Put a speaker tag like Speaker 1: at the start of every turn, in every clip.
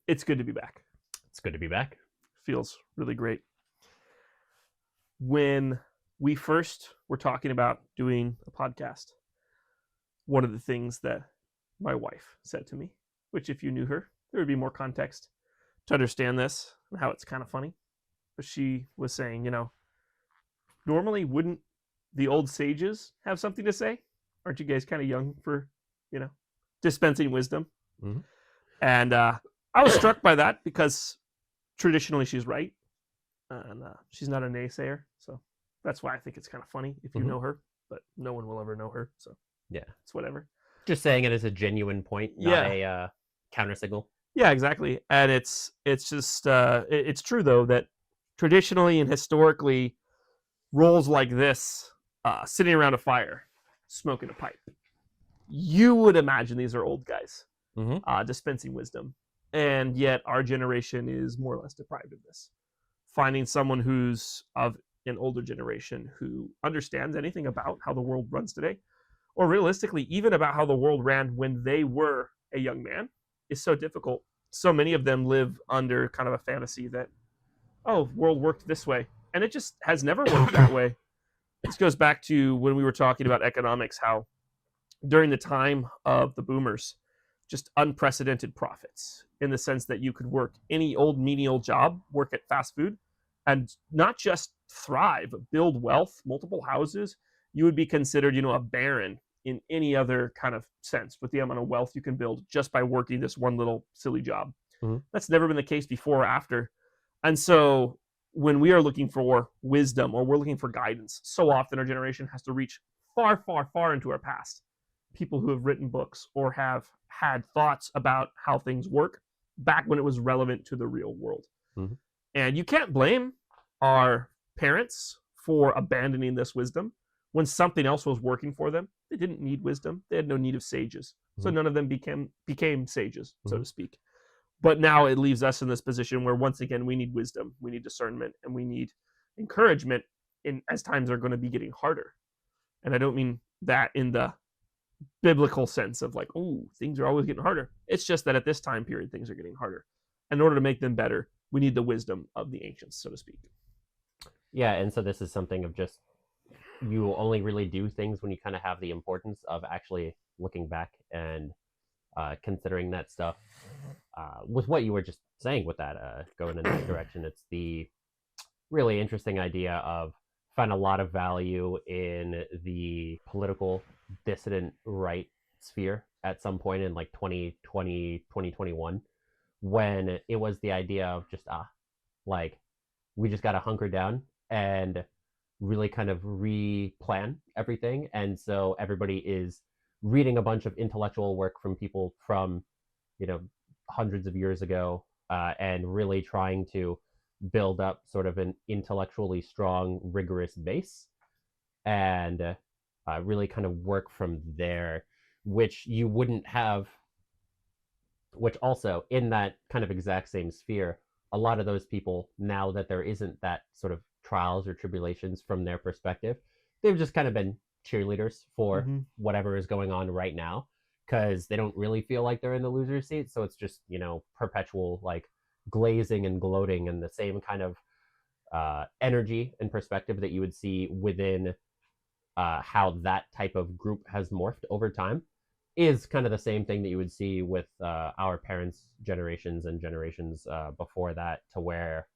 Speaker 1: It's good to be back.
Speaker 2: It's good to be back.
Speaker 1: Feels really great. When we first were talking about doing a podcast, one of the things that my wife said to me, which if you knew her, there would be more context to understand this and how it's kind of funny. But she was saying, normally wouldn't the old sages have something to say? Aren't you guys kind of young for, dispensing wisdom?
Speaker 2: Mm-hmm.
Speaker 1: And I was struck by that because traditionally she's right. And she's not a naysayer. So that's why I think it's kind of funny if you know her, but no one will ever know her. So
Speaker 2: yeah,
Speaker 1: it's whatever.
Speaker 2: Just saying it as a genuine point, not a counter signal.
Speaker 1: Yeah, exactly. And it's just, it's true though, that traditionally and historically roles like this, sitting around a fire, smoking a pipe, you would imagine these are old guys dispensing wisdom. And yet our generation is more or less deprived of this. Finding someone who's of an older generation who understands anything about how the world runs today, or realistically, even about how the world ran when they were a young man, is so difficult. So many of them live under kind of a fantasy that, world worked this way. And it just has never worked that way. This goes back to when we were talking about economics, how during the time of the boomers, just unprecedented profits in the sense that you could work any old menial job, work at fast food, and not just thrive, build wealth, multiple houses. You would be considered, a baron in any other kind of sense with the amount of wealth you can build just by working this one little silly job. That's never been the case before or after. And so when we are looking for wisdom or we're looking for guidance, so often our generation has to reach far, far, far into our past. People who have written books or have had thoughts about how things work back when it was relevant to the real world. And you can't blame our parents for abandoning this wisdom when something else was working for them. They didn't need wisdom. They had no need of sages. So none of them became sages, so to speak. But now it leaves us in this position where, once again, we need wisdom, we need discernment, and we need encouragement as times are going to be getting harder. And I don't mean that in the biblical sense of like, things are always getting harder. It's just that at this time period, things are getting harder. In order to make them better, we need the wisdom of the ancients, so to speak.
Speaker 2: Yeah, and so this is something of just, you only really do things when you kind of have the importance of actually looking back and considering that stuff. With what you were just saying with that, going in that direction, it's the really interesting idea of find a lot of value in the political dissident right sphere at some point in like 2020, 2021, when it was the idea of just, like, we just got to hunker down and really kind of replan everything. And so everybody is reading a bunch of intellectual work from people from, hundreds of years ago, and really trying to build up sort of an intellectually strong, rigorous base, and really kind of work from there, which you wouldn't have, which also in that kind of exact same sphere, a lot of those people, now that there isn't that sort of trials or tribulations from their perspective, they've just kind of been cheerleaders for whatever is going on right now, because they don't really feel like they're in the loser's seat. So it's just, perpetual like glazing and gloating, and the same kind of energy and perspective that you would see within how that type of group has morphed over time is kind of the same thing that you would see with our parents' generations and generations before that, to where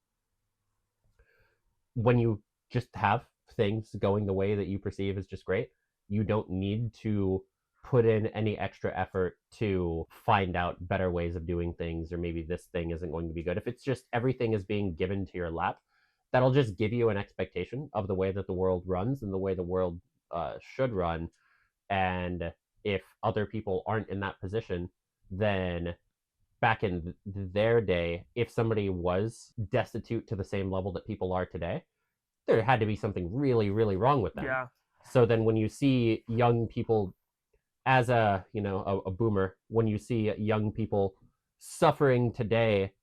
Speaker 2: when you just have things going the way that you perceive is just great, you don't need to put in any extra effort to find out better ways of doing things, or maybe this thing isn't going to be good. If it's just everything is being given to your lap, that'll just give you an expectation of the way that the world runs and the way the world should run. And if other people aren't in that position, then back in their day, if somebody was destitute to the same level that people are today, there had to be something really, really wrong with them.
Speaker 1: Yeah.
Speaker 2: So then when you see young people, as a boomer, when you see young people suffering today,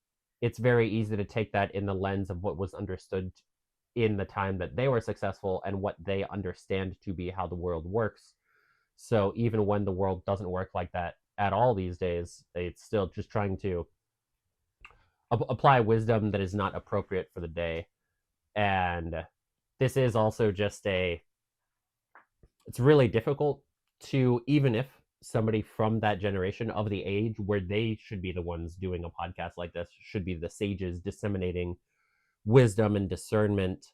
Speaker 2: it's very easy to take that in the lens of what was understood in the time that they were successful and what they understand to be how the world works. So even when the world doesn't work like that at all these days, it's still just trying to apply wisdom that is not appropriate for the day. And this is also just it's really difficult to, even if somebody from that generation of the age where they should be the ones doing a podcast like this, should be the sages disseminating wisdom and discernment,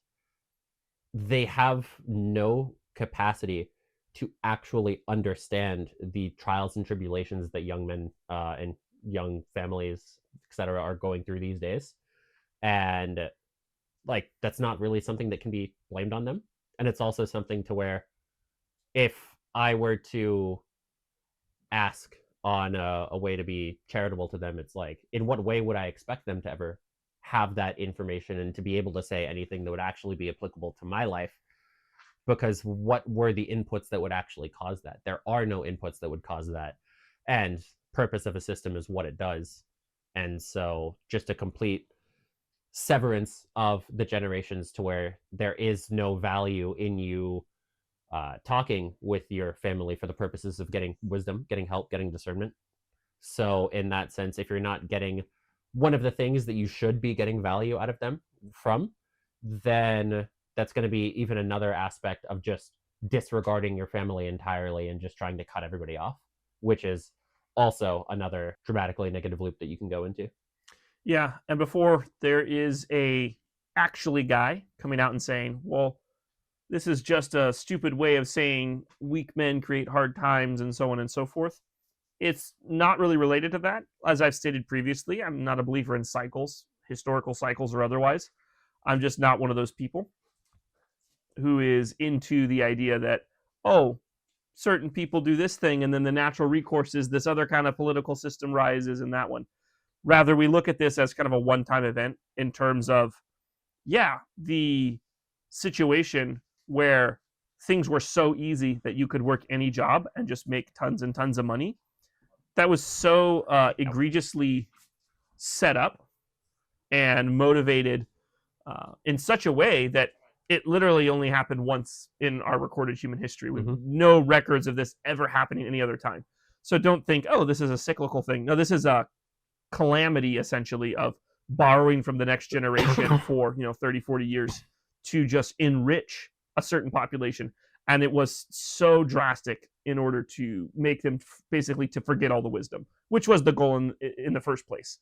Speaker 2: they have no capacity to actually understand the trials and tribulations that young men and young families, etc., are going through these days. And like, that's not really something that can be blamed on them. And it's also something to where, if I were to ask on a way to be charitable to them, it's like, in what way would I expect them to ever have that information and to be able to say anything that would actually be applicable to my life? Because what were the inputs that would actually cause that? There are no inputs that would cause that. And purpose of a system is what it does. And so just a complete severance of the generations to where there is no value in you talking with your family for the purposes of getting wisdom, getting help, getting discernment. So in that sense, if you're not getting one of the things that you should be getting value out of them from, then that's going to be even another aspect of just disregarding your family entirely and just trying to cut everybody off, which is also another dramatically negative loop that you can go into.
Speaker 1: Yeah, and before there is a actually guy coming out and saying, well, this is just a stupid way of saying weak men create hard times and so on and so forth. It's not really related to that. As I've stated previously, I'm not a believer in cycles, historical cycles or otherwise. I'm just not one of those people who is into the idea that, oh, certain people do this thing and then the natural recourse is this other kind of political system rises in that one. Rather, we look at this as kind of a one-time event in terms of, yeah, the situation where things were so easy that you could work any job and just make tons and tons of money. That was so egregiously set up and motivated in such a way that it literally only happened once in our recorded human history, with no records of this ever happening any other time. So don't think, oh, this is a cyclical thing. No, this is a calamity, essentially, of borrowing from the next generation for 30, 40 years to just enrich a certain population. And it was so drastic in order to make them basically to forget all the wisdom, which was the goal in the first place.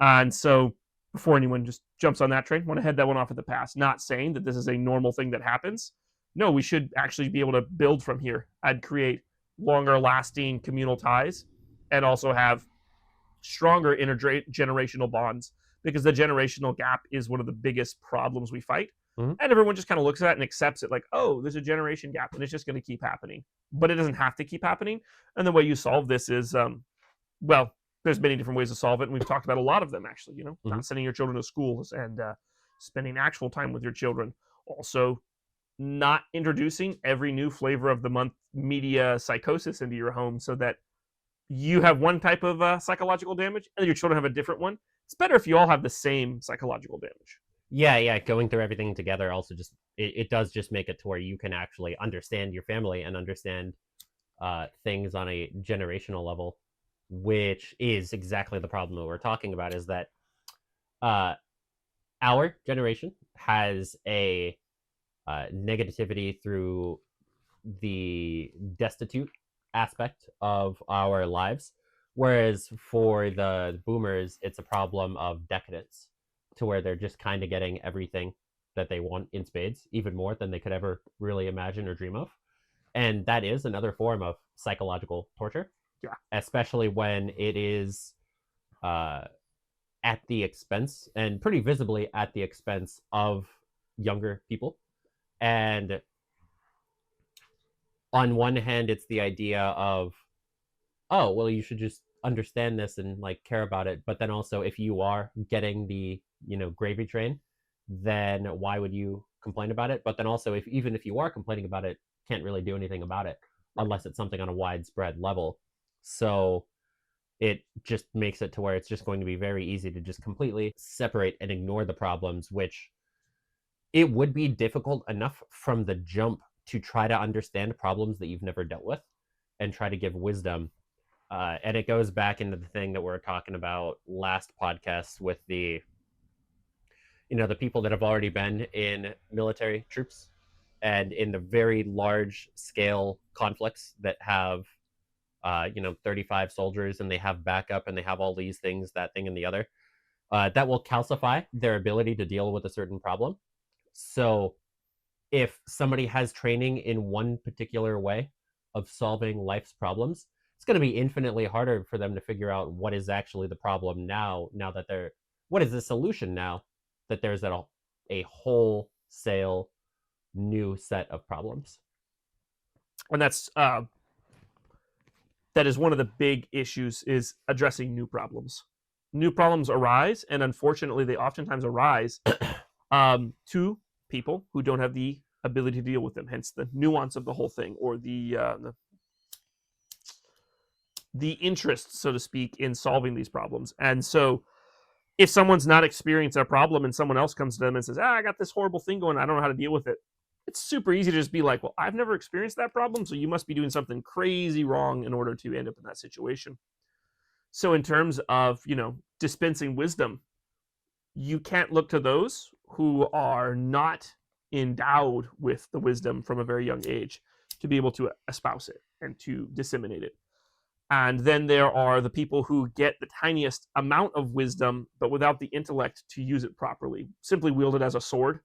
Speaker 1: And so before anyone just jumps on that train, I want to head that one off at the pass. Not saying that this is a normal thing that happens. No, we should actually be able to build from here and create longer lasting communal ties, and also have stronger intergenerational bonds, because the generational gap is one of the biggest problems we fight. And everyone just kind of looks at it and accepts it like, oh, there's a generation gap and it's just going to keep happening. But it doesn't have to keep happening. And the way you solve this is, well, there's many different ways to solve it. And we've talked about a lot of them, actually, not sending your children to schools and spending actual time with your children. Also, not introducing every new flavor of the month media psychosis into your home so that you have one type of psychological damage and your children have a different one. It's better if you all have the same psychological damage.
Speaker 2: Yeah, going through everything together also just it does just make it to where you can actually understand your family and understand things on a generational level, which is exactly the problem that we're talking about. Is that our generation has a negativity through the destitute aspect of our lives, whereas for the boomers it's a problem of decadence, to where they're just kind of getting everything that they want in spades, even more than they could ever really imagine or dream of. And that is another form of psychological torture, especially when it is at the expense, and pretty visibly at the expense, of younger people. And on one hand, it's the idea of, oh, well, you should just understand this and like care about it. But then also, if you are getting the gravy train, then why would you complain about it? But then also, even if you are complaining about it, can't really do anything about it unless it's something on a widespread level. So it just makes it to where it's just going to be very easy to just completely separate and ignore the problems, which it would be difficult enough from the jump to try to understand problems that you've never dealt with and try to give wisdom And it goes back into the thing that we were talking about last podcast with the people that have already been in military troops and in the very large scale conflicts that have 35 soldiers, and they have backup, and they have all these things, that thing and the other, that will calcify their ability to deal with a certain problem. So if somebody has training in one particular way of solving life's problems, it's going to be infinitely harder for them to figure out what is actually the problem now that what is the solution now that there's a wholesale new set of problems.
Speaker 1: And that is one of the big issues, is addressing new problems. New problems arise, and unfortunately they oftentimes arise to people who don't have the ability to deal with them, hence the nuance of the whole thing, or the interest, so to speak, in solving these problems. And so if someone's not experienced a problem and someone else comes to them and says, I got this horrible thing going, I don't know how to deal with it, it's super easy to just be like, well, I've never experienced that problem, so you must be doing something crazy wrong in order to end up in that situation. So in terms of, dispensing wisdom, you can't look to those who are not endowed with the wisdom from a very young age to be able to espouse it and to disseminate it. And then there are the people who get the tiniest amount of wisdom, but without the intellect to use it properly, simply wield it as a sword.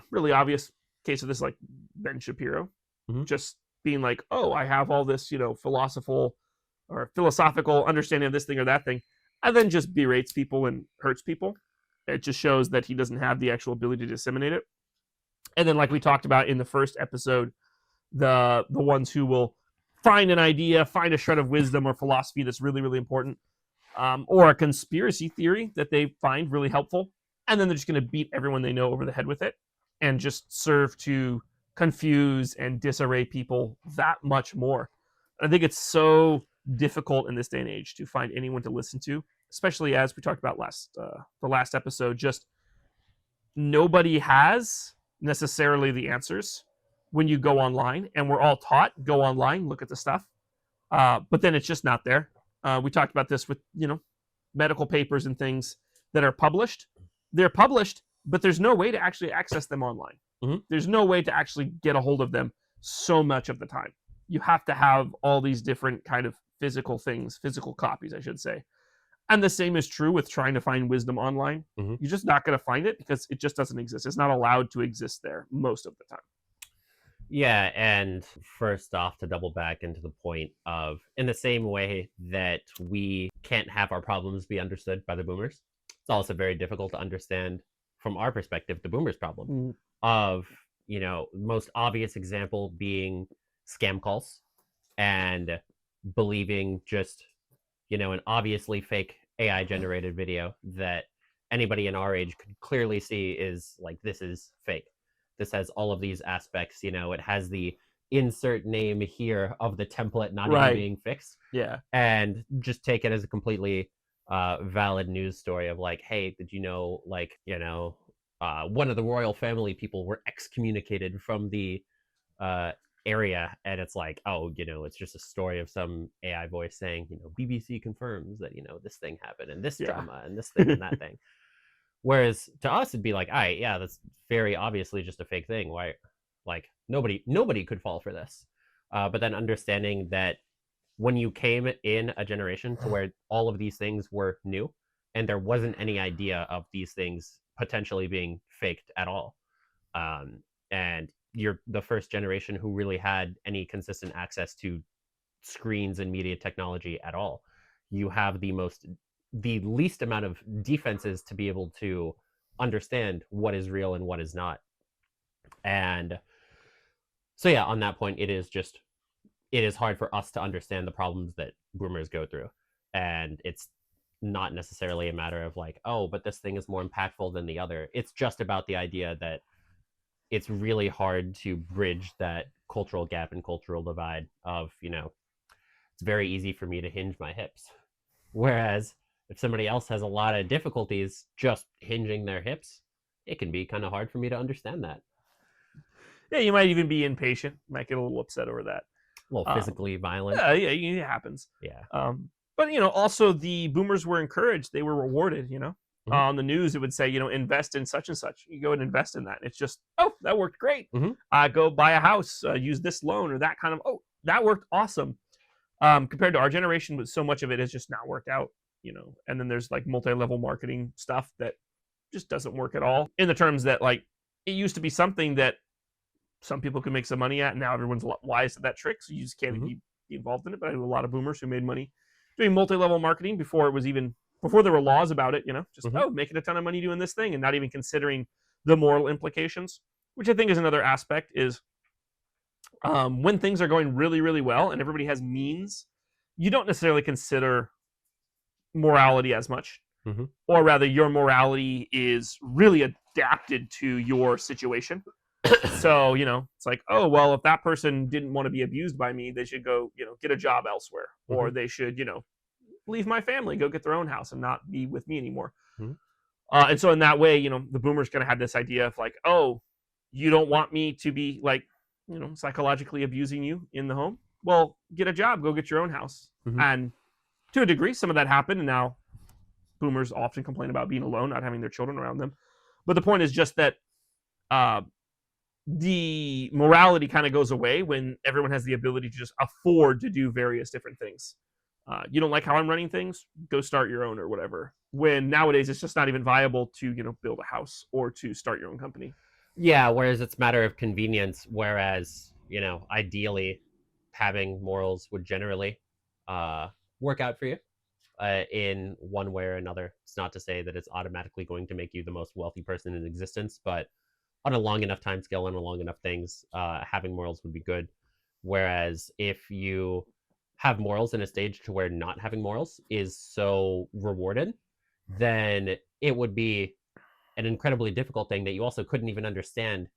Speaker 1: Really obvious case of this, like Ben Shapiro, just being like, oh, I have all this, philosophical understanding of this thing or that thing, and then just berates people and hurts people. It just shows that he doesn't have the actual ability to disseminate it. And then, like we talked about in the first episode, the ones who will find an idea, find a shred of wisdom or philosophy that's really, really important, or a conspiracy theory that they find really helpful, and then they're just going to beat everyone they know over the head with it and just serve to confuse and disarray people that much more. I think it's so difficult in this day and age to find anyone to listen to, especially as we talked about the last episode. Just nobody has necessarily the answers when you go online, and we're all taught, go online, look at the stuff, but then it's just not there. We talked about this with medical papers and things that are published. They're published, but there's no way to actually access them online. There's no way to actually get a hold of them so much of the time. You have to have all these different kind of physical things, physical copies, I should say. And the same is true with trying to find wisdom online. You're just not going to find it because it just doesn't exist. It's not allowed to exist there most of the time.
Speaker 2: Yeah, and first off, to double back into the point of, in the same way that we can't have our problems be understood by the boomers, it's also very difficult to understand from our perspective the boomers' problem of, most obvious example being scam calls and believing just, an obviously fake AI generated video that anybody in our age could clearly see is like, this is fake. This has all of these aspects, it has the insert name here of the template not even being fixed.
Speaker 1: Yeah.
Speaker 2: And just take it as a completely valid news story of like, hey, did you know, one of the royal family people were excommunicated from the area, and it's like, oh, it's just a story of some AI voice saying, BBC confirms that, this thing happened and this drama and this thing and that thing. Whereas to us, it'd be like, all right, yeah, that's very obviously just a fake thing. Why, like, nobody could fall for this. But then understanding that when you came in a generation to where all of these things were new and there wasn't any idea of these things potentially being faked at all, and you're the first generation who really had any consistent access to screens and media technology at all, you have the least amount of defenses to be able to understand what is real and what is not. And so yeah, on that point, it is hard for us to understand the problems that boomers go through. And it's not necessarily a matter of like, oh, but this thing is more impactful than the other. It's just about the idea that it's really hard to bridge that cultural gap and cultural divide of, it's very easy for me to hinge my hips. Whereas if somebody else has a lot of difficulties just hinging their hips, it can be kind of hard for me to understand that.
Speaker 1: Yeah, you might even be impatient, might get a little upset over that.
Speaker 2: A little physically violent.
Speaker 1: Yeah, it happens.
Speaker 2: Yeah.
Speaker 1: But also the boomers were encouraged; they were rewarded.
Speaker 2: Mhm.
Speaker 1: On the news it would say, invest in such and such. You go and invest in that. It's just, oh, that worked great.
Speaker 2: Mhm.
Speaker 1: Go buy a house, use this loan or that kind of. Oh, that worked awesome. Compared to our generation, but so much of it has just not worked out. And then there's like multi-level marketing stuff that just doesn't work at all. In the terms that like it used to be something that some people could make some money at, and now everyone's wise at that trick, so you just can't
Speaker 2: Mhm.
Speaker 1: be involved in it. But I know a lot of boomers who made money doing multi-level marketing before there were laws about it. Just
Speaker 2: Mhm.
Speaker 1: making a ton of money doing this thing and not even considering the moral implications, which I think is another aspect. Is when things are going really, really well and everybody has means, you don't necessarily consider morality as much,
Speaker 2: Mhm.
Speaker 1: or rather, your morality is really adapted to your situation. So, it's like, oh, well, if that person didn't want to be abused by me, they should go, get a job elsewhere. Or
Speaker 2: Mhm.
Speaker 1: they should, leave my family, go get their own house and not be with me anymore.
Speaker 2: Mhm.
Speaker 1: And so in that way, the boomers kind of had this idea of like, oh, you don't want me to be like, psychologically abusing you in the home? Well, get a job, go get your own house.
Speaker 2: Mhm.
Speaker 1: And to a degree, some of that happened. And now boomers often complain about being alone, not having their children around them. But the point is just that uh, the morality kind of goes away when everyone has the ability to just afford to do various different things. You don't like how I'm running things? Go start your own or whatever. When nowadays it's just not even viable to build a house or to start your own company.
Speaker 2: Yeah, whereas it's a matter of convenience, whereas, ideally having morals would generally work out for you in one way or another. It's not to say that it's automatically going to make you the most wealthy person in existence, but on a long enough time scale and a long enough things, having morals would be good. Whereas if you have morals in a stage to where not having morals is so rewarded, then it would be an incredibly difficult thing that you also couldn't even understand.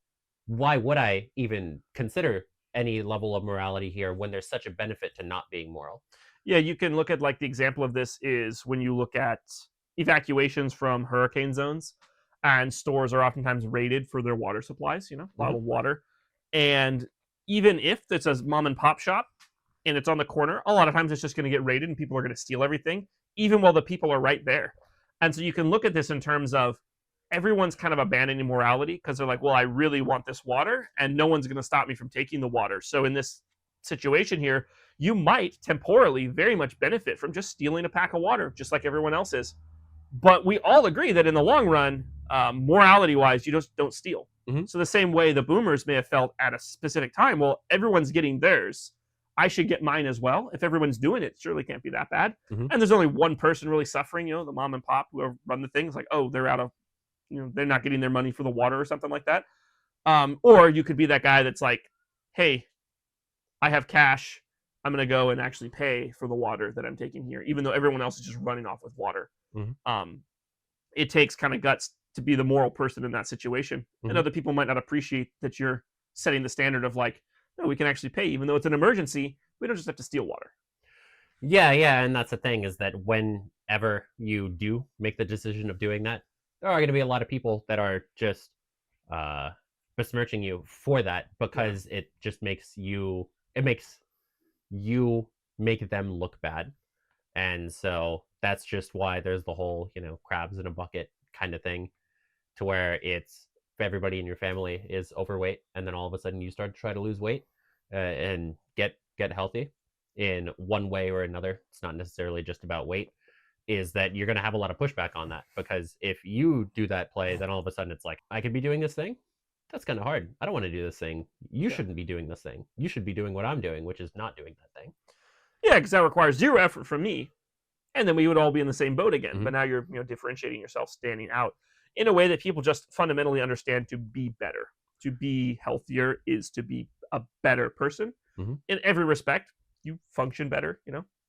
Speaker 2: Why would I even consider any level of morality here when there's such a benefit to not being moral?
Speaker 1: Yeah, you can look at like the example of this is when you look at evacuations from hurricane zones, and stores are oftentimes rated for their water supplies,
Speaker 2: Mm-hmm.
Speaker 1: bottled water. And even if it's a mom and pop shop and it's on the corner, a lot of times it's just going to get raided and people are going to steal everything, even while the people are right there. And so you can look at this in terms of everyone's kind of abandoning morality because they're like, well, I really want this water and no one's going to stop me from taking the water. So in this situation here, you might temporally very much benefit from just stealing a pack of water, just like everyone else is. But we all agree that in the long run, morality wise, you just don't steal.
Speaker 2: Mm-hmm.
Speaker 1: So the same way the boomers may have felt at a specific time, well, everyone's getting theirs. I should get mine as well. If everyone's doing it, surely can't be that bad.
Speaker 2: Mm-hmm.
Speaker 1: And there's only one person really suffering, the mom and pop who run the things, like, oh, they're out of, they're not getting their money for the water or something like that. Or you could be that guy that's like, hey, I have cash. I'm going to go and actually pay for the water that I'm taking here, even though everyone else is just running off with water.
Speaker 2: Mm-hmm.
Speaker 1: It takes kind of guts to be the moral person in that situation.
Speaker 2: Mm-hmm.
Speaker 1: And other people might not appreciate that you're setting the standard of like, no, we can actually pay, even though it's an emergency. We don't just have to steal water.
Speaker 2: Yeah, and that's the thing is that whenever you do make the decision of doing that, there are going to be a lot of people that are just besmirching you for that because it just makes you make them look bad. And so that's just why there's the whole, crabs in a bucket kind of thing, to where it's everybody in your family is overweight, and then all of a sudden you start to try to lose weight and get healthy in one way or another. It's not necessarily just about weight. Is that you're going to have a lot of pushback on that, because if you do that play, then all of a sudden it's like, I could be doing this thing. That's kind of hard. I don't want to do this thing. You shouldn't be doing this thing. You should be doing what I'm doing, which is not doing that thing.
Speaker 1: Yeah, because that requires zero effort from me, and then we would all be in the same boat again.
Speaker 2: Mhm.
Speaker 1: But now you're differentiating yourself, standing out in a way that people just fundamentally understand. To be better, to be healthier, is to be a better person.
Speaker 2: Mhm.
Speaker 1: In every respect. You function better.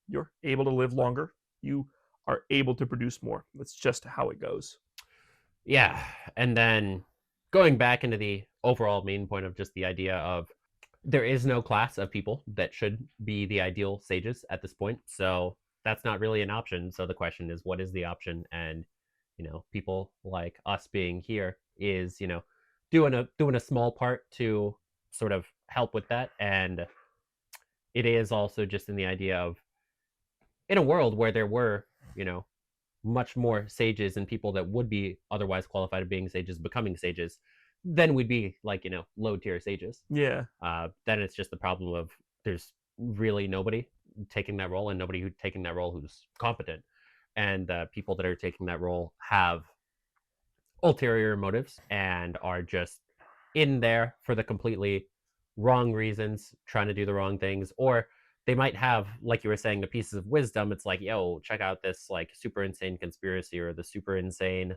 Speaker 1: You're able to live longer. You are able to produce more. That's just how it goes.
Speaker 2: Yeah, and then going back into the overall main point of just the idea of there is no class of people that should be the ideal sages at this point. So that's not really an option. So the question is, what is the option? And people like us being here is doing a small part to sort of help with that. And it is also just in the idea of, in a world where there were, you know, much more sages and people that would be otherwise qualified of being sages becoming sages, then we'd be like, low tier sages.
Speaker 1: Yeah.
Speaker 2: Then it's just the problem of there's really nobody taking that role, and nobody who taking that role who's competent. And people that are taking that role have ulterior motives and are just in there for the completely wrong reasons, trying to do the wrong things. Or they might have, like you were saying, the pieces of wisdom. It's like, yo, check out this like super insane conspiracy or the super insane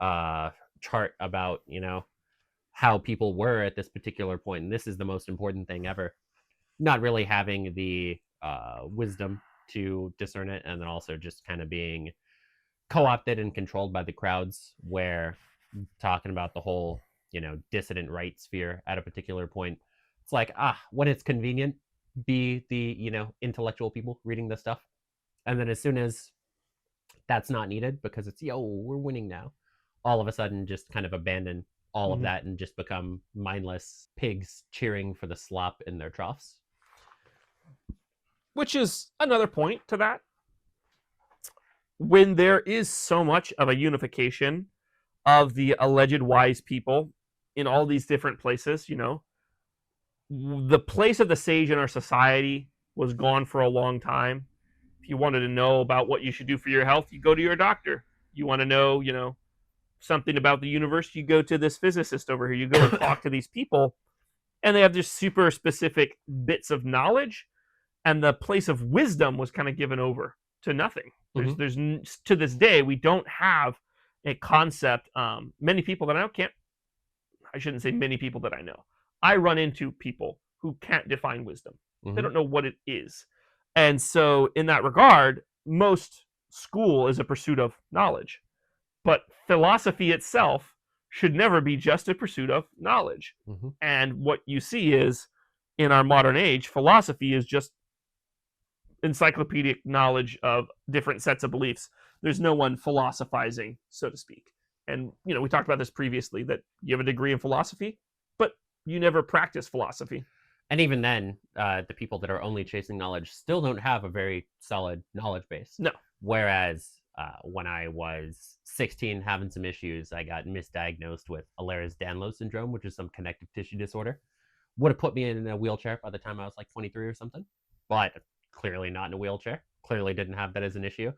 Speaker 2: chart about, how people were at this particular point, and this is the most important thing ever. Not really having the wisdom to discern it, and then also just kind of being co-opted and controlled by the crowds, where talking about the whole, dissident right sphere at a particular point, it's like, when it's convenient, be the, intellectual people reading this stuff. And then as soon as that's not needed because it's, yo, we're winning now, all of a sudden just kind of abandon all of that and just become mindless pigs cheering for the slop in their troughs.
Speaker 1: Which is another point to that. When there is so much of a unification of the alleged wise people in all these different places, the place of the sage in our society was gone for a long time. If you wanted to know about what you should do for your health, you go to your doctor. You want to know, something about the universe, you go to this physicist over here. You go and talk to these people, and they have just super specific bits of knowledge, and the place of wisdom was kind of given over to nothing. There's to this day, we don't have a concept. Many people that I know I shouldn't say many people that I know. I run into people who can't define wisdom. They don't know what it is. And so in that regard, most school is a pursuit of knowledge. But philosophy itself should never be just a pursuit of knowledge. And what you see is, in our modern age, philosophy is just encyclopedic knowledge of different sets of beliefs. There's no one philosophizing, so to speak. And, we talked about this previously, that you have a degree in philosophy, but you never practice philosophy.
Speaker 2: And even then, the people that are only chasing knowledge still don't have a very solid knowledge base.
Speaker 1: No.
Speaker 2: Whereas when I was 16 having some issues, I got misdiagnosed with Ehlers-Danlos syndrome, which is some connective tissue disorder. Would have put me in a wheelchair by the time I was like 23 or something, but clearly not in a wheelchair. Clearly didn't have that as an issue.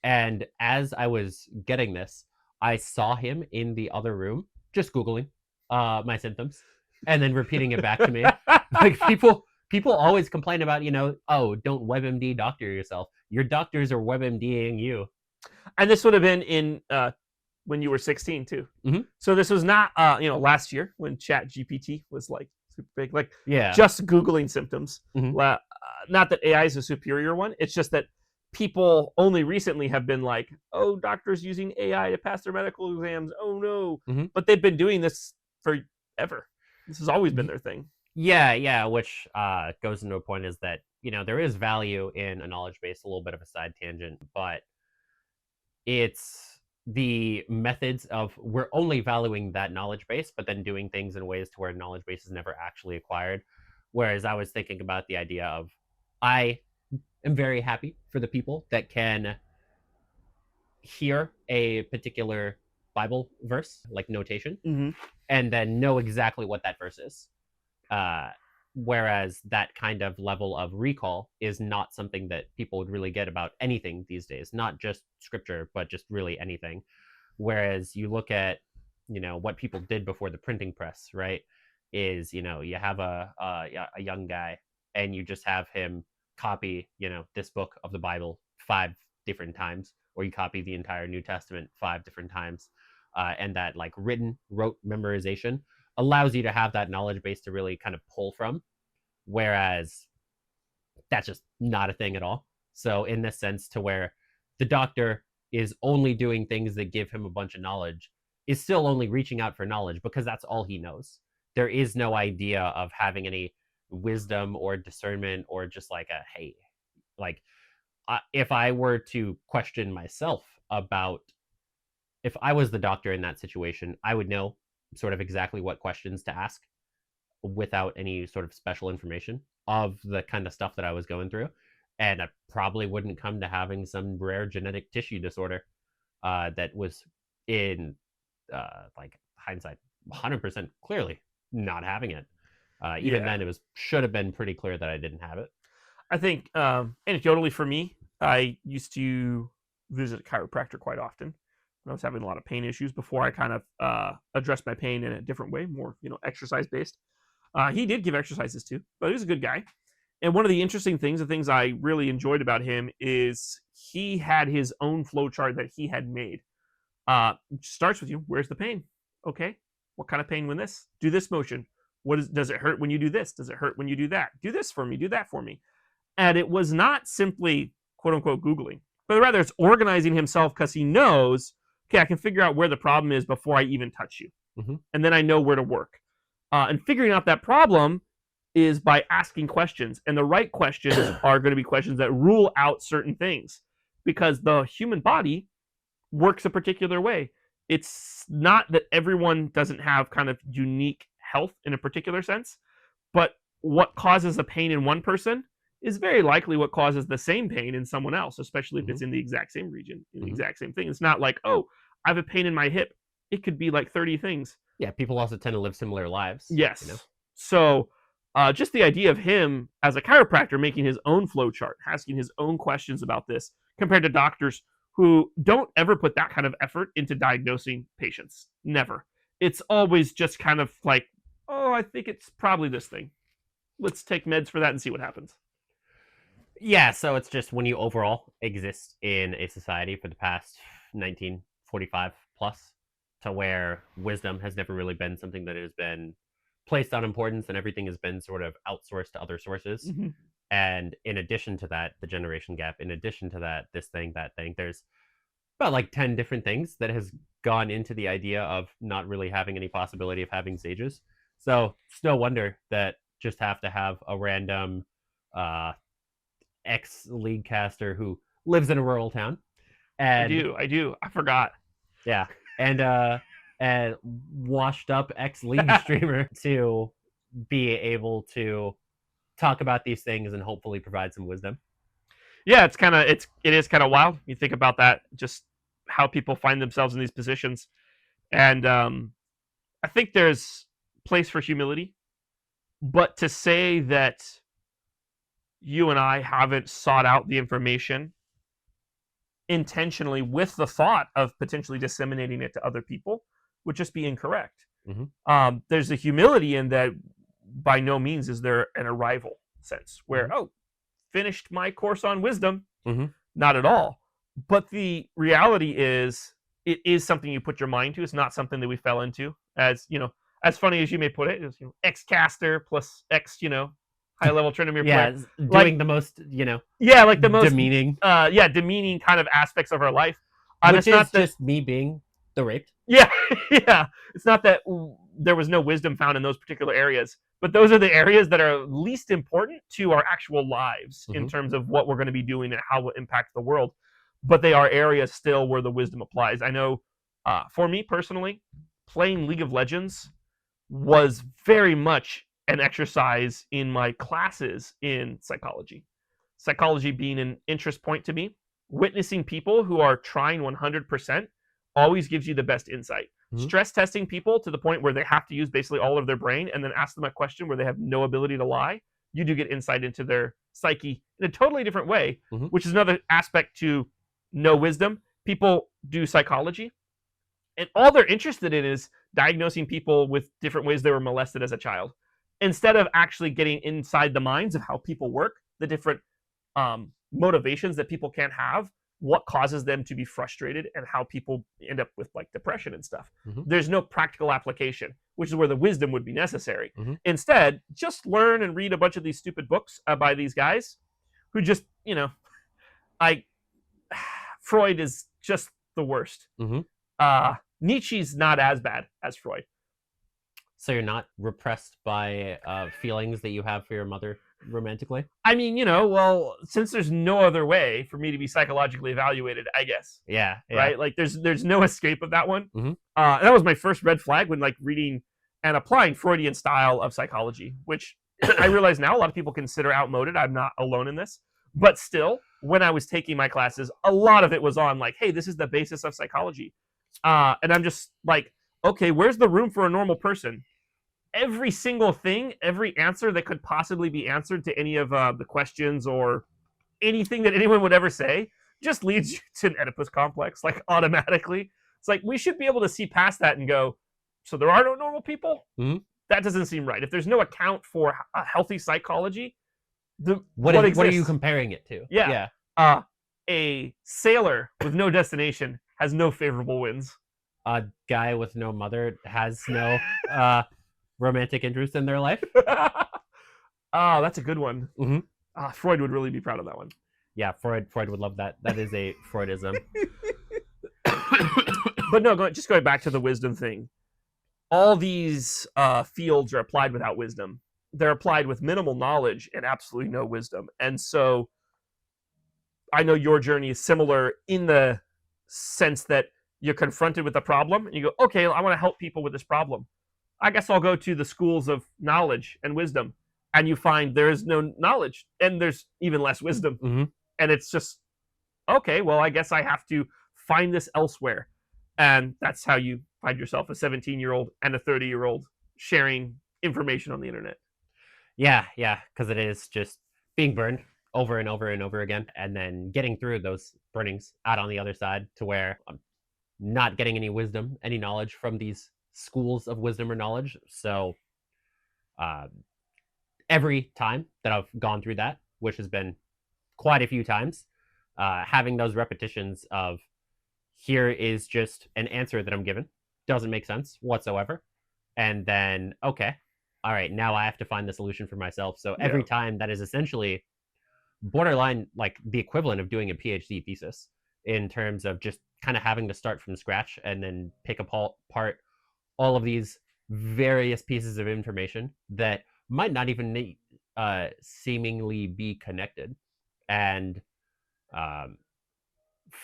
Speaker 2: And as I was getting this, I saw him in the other room just Googling my symptoms and then repeating it back to me. Like people always complain about, oh, don't WebMD doctor yourself. Your doctors are WebMDing you.
Speaker 1: And this would have been in when you were 16 too. So this was not last year when ChatGPT was like super big, like just Googling symptoms. Not that AI is a superior one. It's just that people only recently have been like, oh, doctors using AI to pass their medical exams. Oh no. But they've been doing this forever. This has always been their thing.
Speaker 2: Yeah, which goes into a point is that, there is value in a knowledge base, a little bit of a side tangent, but it's the methods of, we're only valuing that knowledge base, but then doing things in ways to where knowledge base is never actually acquired. Whereas I was thinking about the idea of, I am very happy for the people that can hear a particular Bible verse, like notation, and then know exactly what that verse is. Whereas that kind of level of recall is not something that people would really get about anything these days, not just scripture, but just really anything. Whereas you look at, what people did before the printing press, right? Is, you have a young guy and you just have him copy, this book of the Bible 5 different times, or you copy the entire New Testament 5 different times. And that like rote memorization allows you to have that knowledge base to really kind of pull from, whereas that's just not a thing at all. So in this sense, to where the doctor is only doing things that give him a bunch of knowledge, is still only reaching out for knowledge because that's all he knows. There is no idea of having any wisdom or discernment, or just like hey, like if I were to question myself about, if I was the doctor in that situation, I would know sort of exactly what questions to ask without any sort of special information. of the kind of stuff that I was going through, and I probably wouldn't come to having some rare genetic tissue disorder that was in like hindsight 100% clearly not having it. Even then, it should have been pretty clear that I didn't have it.
Speaker 1: I think anecdotally for me, I used to visit a chiropractor quite often when I was having a lot of pain issues before I kind of addressed my pain in a different way, more exercise based. He did give exercises too, but he was a good guy. And one of the interesting things, the things I really enjoyed about him, is he had his own flowchart that he had made. Starts with you. Where's the pain? Okay. What kind of pain when this? Do this motion. Does it hurt when you do this? Does it hurt when you do that? Do this for me. Do that for me. And it was not simply quote unquote Googling, but rather it's organizing himself because he knows, okay, I can figure out where the problem is before I even touch you.
Speaker 2: Mm-hmm.
Speaker 1: And then I know where to work. And figuring out that problem is by asking questions. And the right questions are going to be questions that rule out certain things, because the human body works a particular way. It's not that everyone doesn't have kind of unique health in a particular sense, but what causes a pain in one person is very likely what causes the same pain in someone else, especially if it's in the exact same region, in the exact same thing. It's not like, oh, I have a pain in my hip. It could be like 30 things.
Speaker 2: Yeah, people also tend to live similar lives.
Speaker 1: Yes. So just the idea of him as a chiropractor making his own flowchart, asking his own questions about this, compared to doctors who don't ever put that kind of effort into diagnosing patients. Never. It's always just kind of like, oh, I think it's probably this thing. Let's take meds for that and see what happens.
Speaker 2: Yeah, so it's just when you overall exist in a society for the past 1945 plus, to where wisdom has never really been something that has been placed on importance, and everything has been sort of outsourced to other sources.
Speaker 1: Mm-hmm.
Speaker 2: And in addition to that, the generation gap, in addition to that, this thing, that thing, there's about like 10 different things that has gone into the idea of not really having any possibility of having sages. So it's no wonder that just have to have a random ex-league caster who lives in a rural town. And
Speaker 1: I do. I forgot.
Speaker 2: Yeah. And washed up ex-league streamer to be able to talk about these things and hopefully provide some wisdom.
Speaker 1: Yeah, it is kind of wild. You think about that, just how people find themselves in these positions. And I think there's place for humility, but to say that you and I haven't sought out the information intentionally with the thought of potentially disseminating it to other people would just be incorrect.
Speaker 2: Mm-hmm.
Speaker 1: There's a humility in that. By no means is there an arrival sense where, oh, finished my course on wisdom.
Speaker 2: Mm-hmm.
Speaker 1: Not at all. But the reality is, it is something you put your mind to. It's not something that we fell into. As as funny as you may put it, it's X caster plus X, high level Trinomere
Speaker 2: player. Doing the most,
Speaker 1: like the most
Speaker 2: demeaning,
Speaker 1: demeaning kind of aspects of our life.
Speaker 2: Which is not just me being the raped.
Speaker 1: Yeah, yeah. It's not that there was no wisdom found in those particular areas, but those are the areas that are least important to our actual lives in terms of what we're going to be doing and how it impacts the world. But they are areas still where the wisdom applies. I know, for me personally, playing League of Legends was very much an exercise in my classes in psychology. Psychology being an interest point to me, witnessing people who are trying 100% always gives you the best insight. Mm-hmm. Stress testing people to the point where they have to use basically all of their brain and then ask them a question where they have no ability to lie, you do get insight into their psyche in a totally different way, which is another aspect to no wisdom. People do psychology, and all they're interested in is diagnosing people with different ways they were molested as a child, instead of actually getting inside the minds of how people work, the different motivations that people can have, what causes them to be frustrated, and how people end up with like depression and stuff. There's no practical application, which is where the wisdom would be necessary. Instead, just learn and read a bunch of these stupid books by these guys who just, Freud is just the worst. Nietzsche's not as bad as Freud.
Speaker 2: So you're not repressed by feelings that you have for your mother romantically? I
Speaker 1: mean, well, since there's no other way for me to be psychologically evaluated, I guess.
Speaker 2: Yeah.
Speaker 1: Right? Like, there's no escape of that one. And that was my first red flag when, like, reading and applying Freudian style of psychology, which I realize now a lot of people consider outmoded. I'm not alone in this. But still, when I was taking my classes, a lot of it was on like, hey, this is the basis of psychology. And I'm just like, okay, where's the room for a normal person? Every single thing, every answer that could possibly be answered to any of the questions or anything that anyone would ever say just leads you to an Oedipus complex, like automatically. It's like we should be able to see past that and go, so there are no normal people?
Speaker 2: Mm-hmm.
Speaker 1: That doesn't seem right. If there's no account for a healthy psychology,
Speaker 2: what are you
Speaker 1: exists?
Speaker 2: comparing it to?
Speaker 1: Yeah. A sailor with no destination has no favorable winds.
Speaker 2: A guy with no mother has no romantic interest in their life.
Speaker 1: Oh, that's a good one.
Speaker 2: Mm-hmm.
Speaker 1: Freud would really be proud of that one.
Speaker 2: Yeah, Freud would love that. That is a Freudism.
Speaker 1: But no, just going back to the wisdom thing. All these fields are applied without wisdom. They're applied with minimal knowledge and absolutely no wisdom. And so I know your journey is similar in the sense that you're confronted with a problem and you go, okay, I want to help people with this problem. I guess I'll go to the schools of knowledge and wisdom. And you find there is no knowledge and there's even less wisdom.
Speaker 2: Mm-hmm.
Speaker 1: And it's just, okay, well, I guess I have to find this elsewhere. And that's how you find yourself a 17-year-old and a 30-year-old sharing information on the internet.
Speaker 2: Yeah, because it is just being burned over and over and over again, and then getting through those burnings out on the other side to where I'm not getting any wisdom, any knowledge from these schools of wisdom or knowledge. So every time that I've gone through that, which has been quite a few times, having those repetitions of here is just an answer that I'm given, doesn't make sense whatsoever, and then okay, all right, now I have to find the solution for myself. So every time, that is essentially borderline like the equivalent of doing a PhD thesis in terms of just kind of having to start from scratch and then pick apart all of these various pieces of information that might not even seemingly be connected, and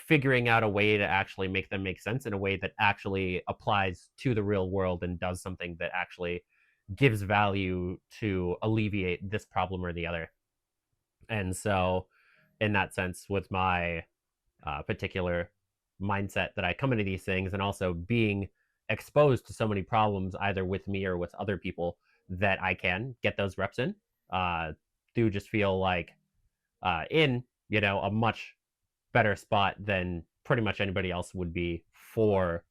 Speaker 2: figuring out a way to actually make them make sense in a way that actually applies to the real world and does something that actually gives value to alleviate this problem or the other. And so in that sense, with my particular mindset that I come into these things, and also being exposed to so many problems either with me or with other people, that I can get those reps in, do just feel like in a much better spot than pretty much anybody else would be for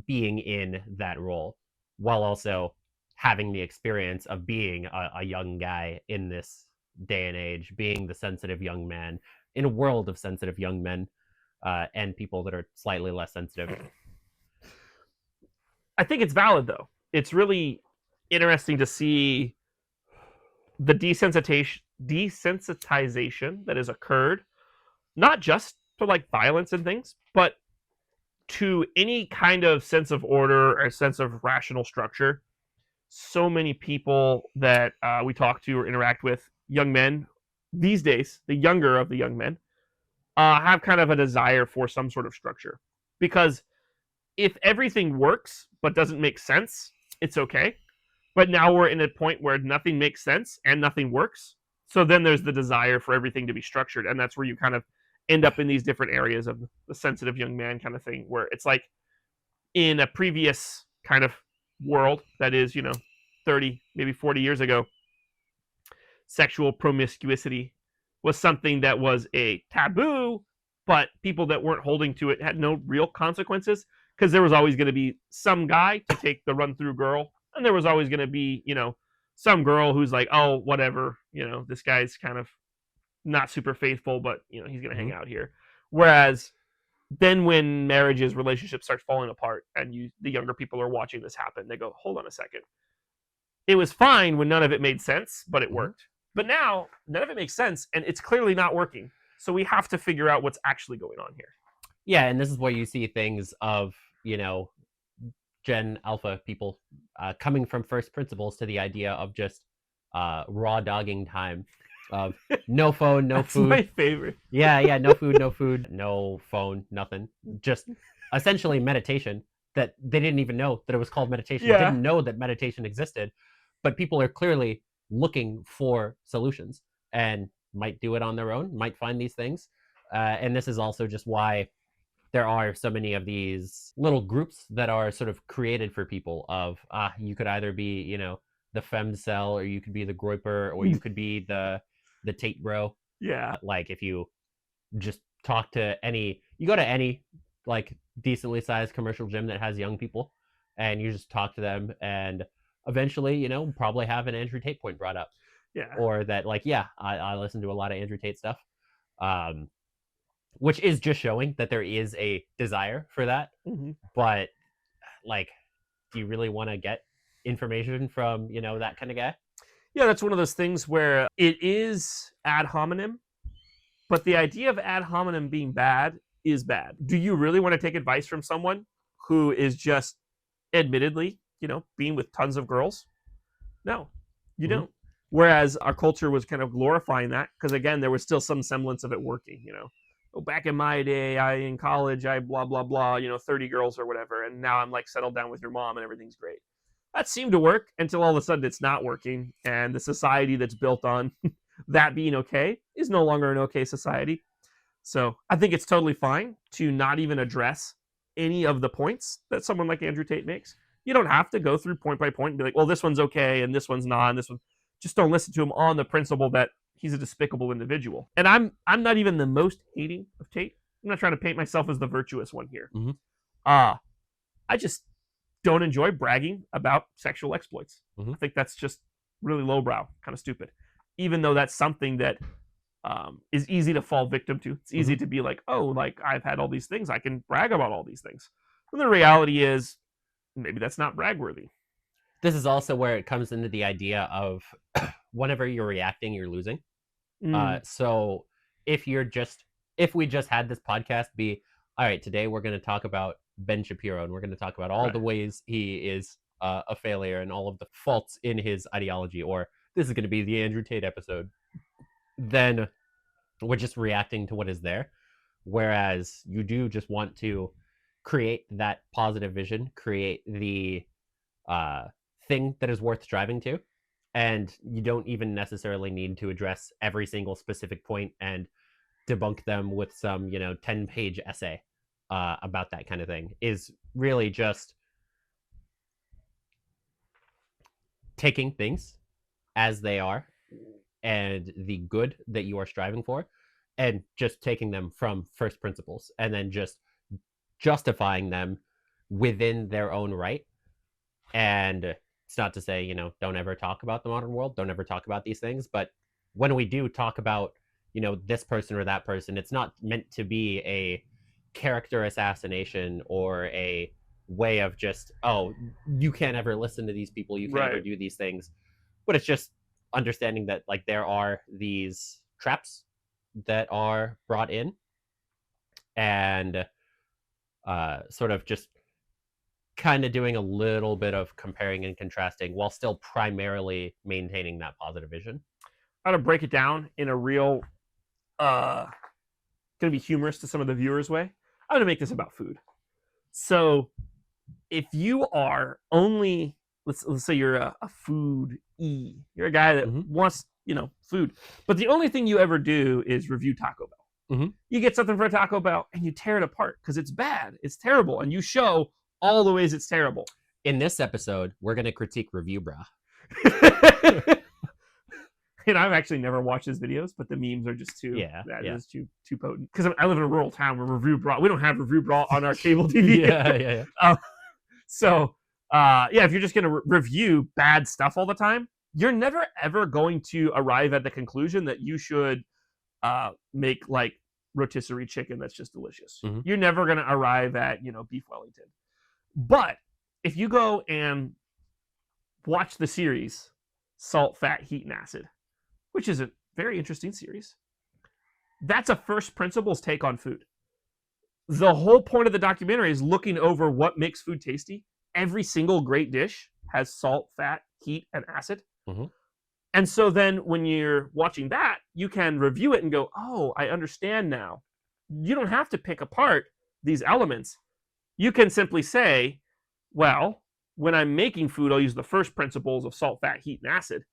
Speaker 2: being in that role, while also having the experience of being a young guy in this day and age, being the sensitive young man in a world of sensitive young men and people that are slightly less sensitive.
Speaker 1: I think it's valid, though. It's really interesting to see the desensitization that has occurred, not just to like violence and things, but to any kind of sense of order or sense of rational structure. So many people that we talk to or interact with, young men these days, the younger of the young men, have kind of a desire for some sort of structure. Because if everything works but doesn't make sense, it's okay. But now we're in a point where nothing makes sense and nothing works. So then there's the desire for everything to be structured. And that's where you kind of end up in these different areas of the sensitive young man kind of thing, where it's like in a previous kind of world that is, 30, maybe 40 years ago, sexual promiscuity was something that was a taboo, but people that weren't holding to it had no real consequences, because there was always going to be some guy to take the run-through girl, and there was always going to be, some girl who's like, oh, whatever, this guy's kind of not super faithful, but, he's going to hang out here. Whereas then when relationships start falling apart, and the younger people are watching this happen, they go, hold on a second. It was fine when none of it made sense, but it worked. But now, none of it makes sense, and it's clearly not working. So we have to figure out what's actually going on here.
Speaker 2: Yeah, and this is where you see things of, Gen Alpha people coming from first principles to the idea of just raw dogging time, of no phone, no
Speaker 1: That's
Speaker 2: food.
Speaker 1: my favorite.
Speaker 2: Yeah, no food, no phone, nothing. Just essentially meditation that they didn't even know that it was called meditation.
Speaker 1: Yeah.
Speaker 2: They didn't know that meditation existed, but people are clearly looking for solutions and might do it on their own, might find these things. And this is also just why there are so many of these little groups that are sort of created for people of, you could either be, the femcel, or you could be the groiper, or you could be the Tate bro.
Speaker 1: Yeah.
Speaker 2: Like if you just talk to you go to any like decently sized commercial gym that has young people, and you just talk to them, and eventually, probably have an Andrew Tate point brought up.
Speaker 1: Yeah.
Speaker 2: Or that, like, yeah, I listen to a lot of Andrew Tate stuff. Which is just showing that there is a desire for that.
Speaker 1: Mm-hmm.
Speaker 2: But, like, do you really want to get information from, that kind of guy?
Speaker 1: Yeah, that's one of those things where it is ad hominem, but the idea of ad hominem being bad is bad. Do you really want to take advice from someone who is just admittedly, being with tons of girls? No, you don't. Whereas our culture was kind of glorifying that because, again, there was still some semblance of it working, Oh, back in my day, in college, I blah, blah, blah, 30 girls or whatever. And now I'm like settled down with your mom and everything's great. That seemed to work until all of a sudden it's not working. And the society that's built on that being okay is no longer an okay society. So I think it's totally fine to not even address any of the points that someone like Andrew Tate makes. You don't have to go through point by point and be like, well, this one's okay and this one's not, and this one. Just don't listen to him on the principle that he's a despicable individual. And I'm not even the most hating of Tate. I'm not trying to paint myself as the virtuous one here. I just don't enjoy bragging about sexual exploits. I think that's just really lowbrow, kind of stupid. Even though that's something that is easy to fall victim to. It's easy to be like, oh, like I've had all these things. I can brag about all these things. And the reality is maybe that's not brag-worthy.
Speaker 2: This is also where it comes into the idea of whenever you're reacting, you're losing. So if we just had this podcast be, all right, today we're going to talk about Ben Shapiro, and we're going to talk about all the ways he is a failure and all of the faults in his ideology, or this is going to be the Andrew Tate episode, then we're just reacting to what is there. Whereas you do just want to create that positive vision, create the thing that is worth striving to. And you don't even necessarily need to address every single specific point and debunk them with some, 10-page essay about that kind of thing. Is really just taking things as they are and the good that you are striving for, and just taking them from first principles and then just justifying them within their own right. And it's not to say, don't ever talk about the modern world, don't ever talk about these things. But when we do talk about, this person or that person, it's not meant to be a character assassination or a way of just, oh, you can't ever listen to these people, you can't ever do these things. But it's just understanding that, like, there are these traps that are brought in, and sort of just kind of doing a little bit of comparing and contrasting while still primarily maintaining that positive vision.
Speaker 1: I'm gonna break it down in a real gonna be humorous to some of the viewers way. I'm gonna make this about food. So if you are only, let's say you're a foodie, you're a guy that wants food, but the only thing you ever do is review Taco Bell. You get something for a Taco Bell and you tear it apart because it's bad, it's terrible, and you show all the ways it's terrible.
Speaker 2: In this episode, we're going to critique Review Bra.
Speaker 1: And I've actually never watched his videos, but the memes are just too is too potent. Because I live in a rural town where Review Bra, we don't have Review Bra on our cable TV. So if you're just going to review bad stuff all the time, you're never ever going to arrive at the conclusion that you should make like rotisserie chicken that's just delicious. You're never going to arrive at beef Wellington. But if you go and watch the series Salt, Fat, Heat, and Acid, which is a very interesting series, that's a first principles take on food. The whole point of the documentary is looking over what makes food tasty. Every single great dish has salt, fat, heat, and acid. And so then when you're watching that, you can review it and go, oh, I understand now. You don't have to pick apart these elements. You can simply say, well, when I'm making food, I'll use the first principles of salt, fat, heat, and acid.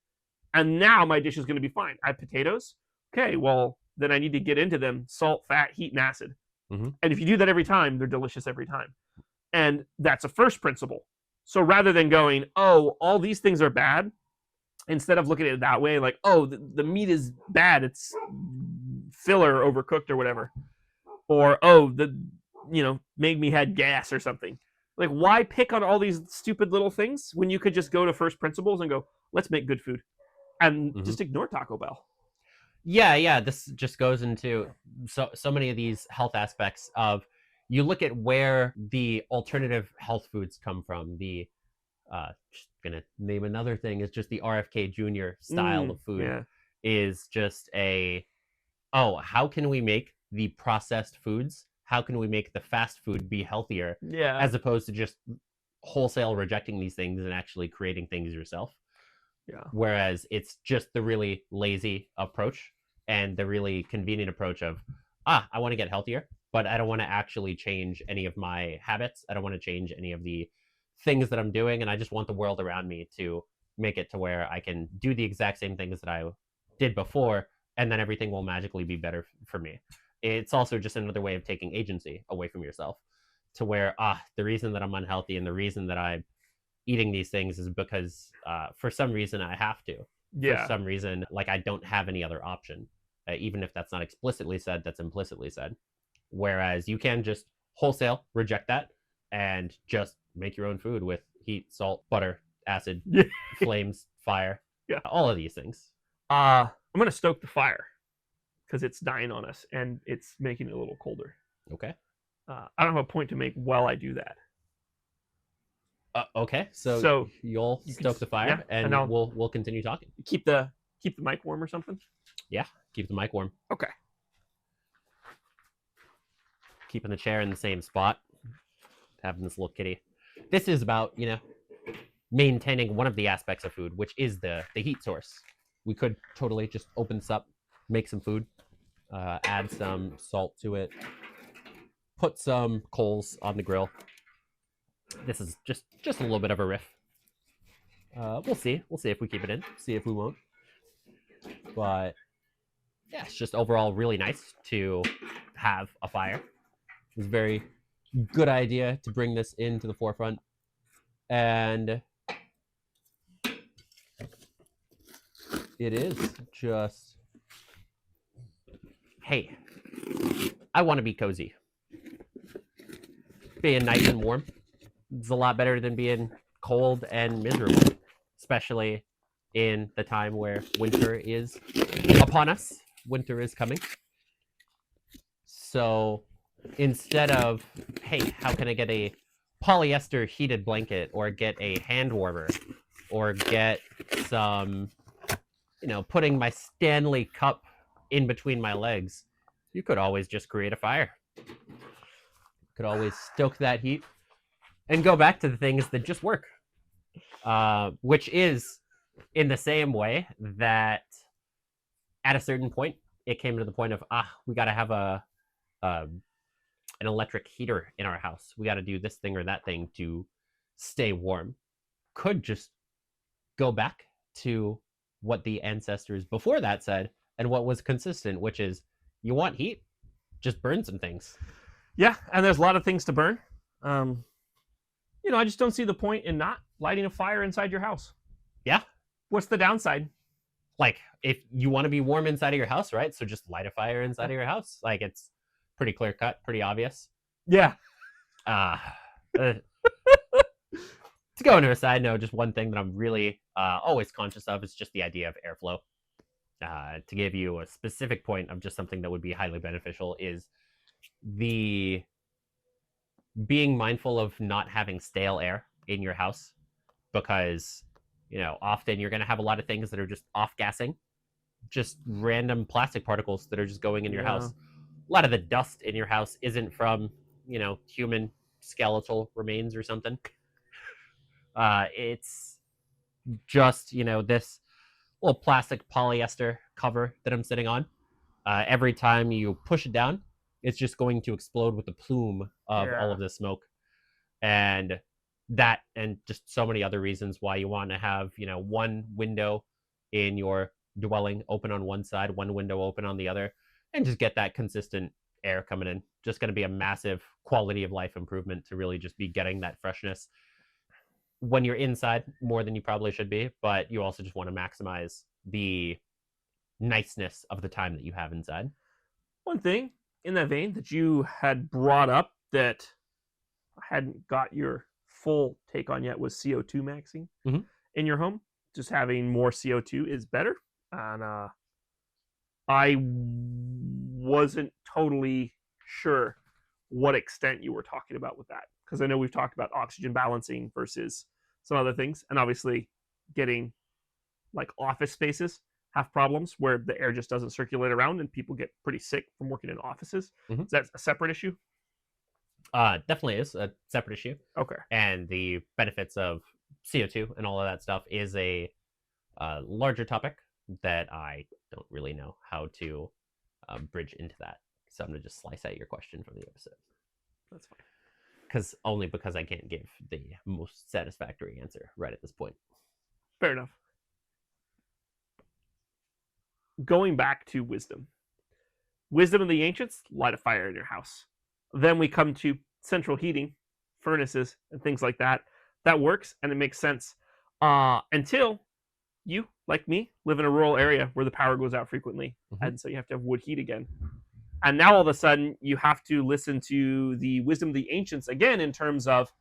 Speaker 1: And now my dish is going to be fine. I have potatoes. Okay, well, then I need to get into them salt, fat, heat, and acid.
Speaker 2: Mm-hmm.
Speaker 1: And if you do that every time, they're delicious every time. And that's a first principle. So rather than going, oh, all these things are bad, instead of looking at it that way, like, oh, the meat is bad, it's filler, overcooked, or whatever, or oh, made me had gas or something. Like, why pick on all these stupid little things when you could just go to first principles and go, let's make good food, and just ignore Taco Bell?
Speaker 2: Yeah. This just goes into so many of these health aspects of, you look at where the alternative health foods come from. The just gonna name another thing, is just the RFK Jr. style of food.
Speaker 1: Yeah.
Speaker 2: Is just how can we make the processed foods? How can we make the fast food be healthier?
Speaker 1: Yeah.
Speaker 2: As opposed to just wholesale rejecting these things and actually creating things yourself.
Speaker 1: Yeah.
Speaker 2: Whereas it's just the really lazy approach and the really convenient approach of, I want to get healthier, but I don't want to actually change any of my habits. I don't want to change any of the things that I'm doing. And I just want the world around me to make it to where I can do the exact same things that I did before, and then everything will magically be better for me. It's also just another way of taking agency away from yourself, to where, the reason that I'm unhealthy and the reason that I'm eating these things is because for some reason I have to.
Speaker 1: Yeah.
Speaker 2: For some reason, like, I don't have any other option. Even if that's not explicitly said, that's implicitly said. Whereas you can just wholesale reject that and just make your own food with heat, salt, butter, acid, flames, fire, all of these things.
Speaker 1: I'm gonna stoke the fire because it's dying on us and it's making it a little colder.
Speaker 2: Okay.
Speaker 1: I don't have a point to make while I do that.
Speaker 2: Okay. So you'll stoke the fire, and we'll continue talking.
Speaker 1: Keep the mic warm or something.
Speaker 2: Yeah, keep the mic warm.
Speaker 1: Okay.
Speaker 2: Keeping the chair in the same spot. Having this little kitty. This is about, maintaining one of the aspects of food, which is the heat source. We could totally just open this up, make some food, add some salt to it, put some coals on the grill. This is just a little bit of a riff. We'll see. We'll see if we keep it in. See if we won't. But yeah, it's just overall really nice to have a fire. It was a very good idea to bring this into the forefront. And it is just, hey, I want to be cozy. Being nice and warm is a lot better than being cold and miserable, especially in the time where winter is upon us. Winter is coming. So instead of, hey, how can I get a polyester heated blanket, or get a hand warmer, or get some, putting my Stanley cup in between my legs, you could always just create a fire. You could always stoke that heat and go back to the things that just work. Which is in the same way that at a certain point, it came to the point of, we got to have an electric heater in our house. We got to do this thing or that thing to stay warm. Could just go back to what the ancestors before that said, and what was consistent, which is, you want heat, just burn some things.
Speaker 1: Yeah, and there's a lot of things to burn. I just don't see the point in not lighting a fire inside your house.
Speaker 2: Yeah.
Speaker 1: What's the downside?
Speaker 2: Like, if you want to be warm inside of your house, right? So just light a fire inside of your house. Like, it's pretty clear cut, pretty obvious.
Speaker 1: Yeah.
Speaker 2: To go into a side note, just one thing that I'm really always conscious of is just the idea of airflow. To give you a specific point of just something that would be highly beneficial is the being mindful of not having stale air in your house, because often you're going to have a lot of things that are just off-gassing, just random plastic particles that are just going in your house. A lot of the dust in your house isn't from human skeletal remains or something. It's just this little plastic polyester cover that I'm sitting on. Every time you push it down, it's just going to explode with a plume of all of this smoke. And that, and just so many other reasons why you want to have, one window in your dwelling open on one side, one window open on the other, and just get that consistent air coming in. Just going to be a massive quality of life improvement to really just be getting that freshness when you're inside more than you probably should be, but you also just want to maximize the niceness of the time that you have inside.
Speaker 1: One thing in that vein that you had brought up that I hadn't got your full take on yet was CO2 maxing in your home. Just having more CO2 is better. And I wasn't totally sure what extent you were talking about with that. Because I know we've talked about oxygen balancing versus some other things. And obviously getting like office spaces have problems where the air just doesn't circulate around and people get pretty sick from working in offices. Is that a separate issue?
Speaker 2: Definitely is a separate issue.
Speaker 1: Okay.
Speaker 2: And the benefits of CO2 and all of that stuff is a larger topic that I don't really know how to bridge into that. So I'm going to just slice out your question from the episode.
Speaker 1: That's fine.
Speaker 2: Because I can't give the most satisfactory answer right at this point.
Speaker 1: Fair enough. Going back to wisdom. Wisdom of the ancients, light a fire in your house. Then we come to central heating, furnaces, and things like that. That works, and it makes sense. Until you, like me, live in a rural area where the power goes out frequently, and so you have to have wood heat again. And now all of a sudden, you have to listen to the wisdom of the ancients again in terms of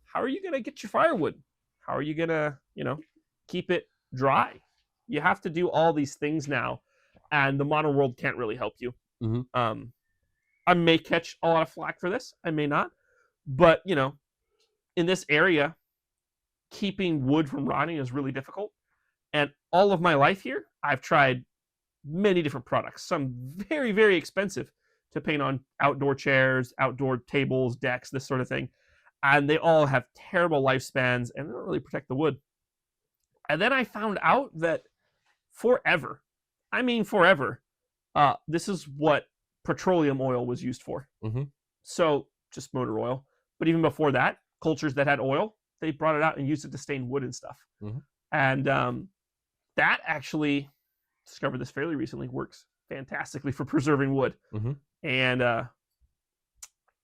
Speaker 1: how are you going to get your firewood? How are you going to, keep it dry? You have to do all these things now, and the modern world can't really help you. I may catch a lot of flack for this. I may not. But, in this area, keeping wood from rotting is really difficult. And all of my life here, I've tried many different products. Some very, very expensive to paint on outdoor chairs, outdoor tables, decks, this sort of thing. And they all have terrible lifespans and they don't really protect the wood. And then I found out that forever, this is what petroleum oil was used for. So just motor oil. But even before that, cultures that had oil, they brought it out and used it to stain wood and stuff. And that actually, discovered this fairly recently, works fantastically for preserving wood. And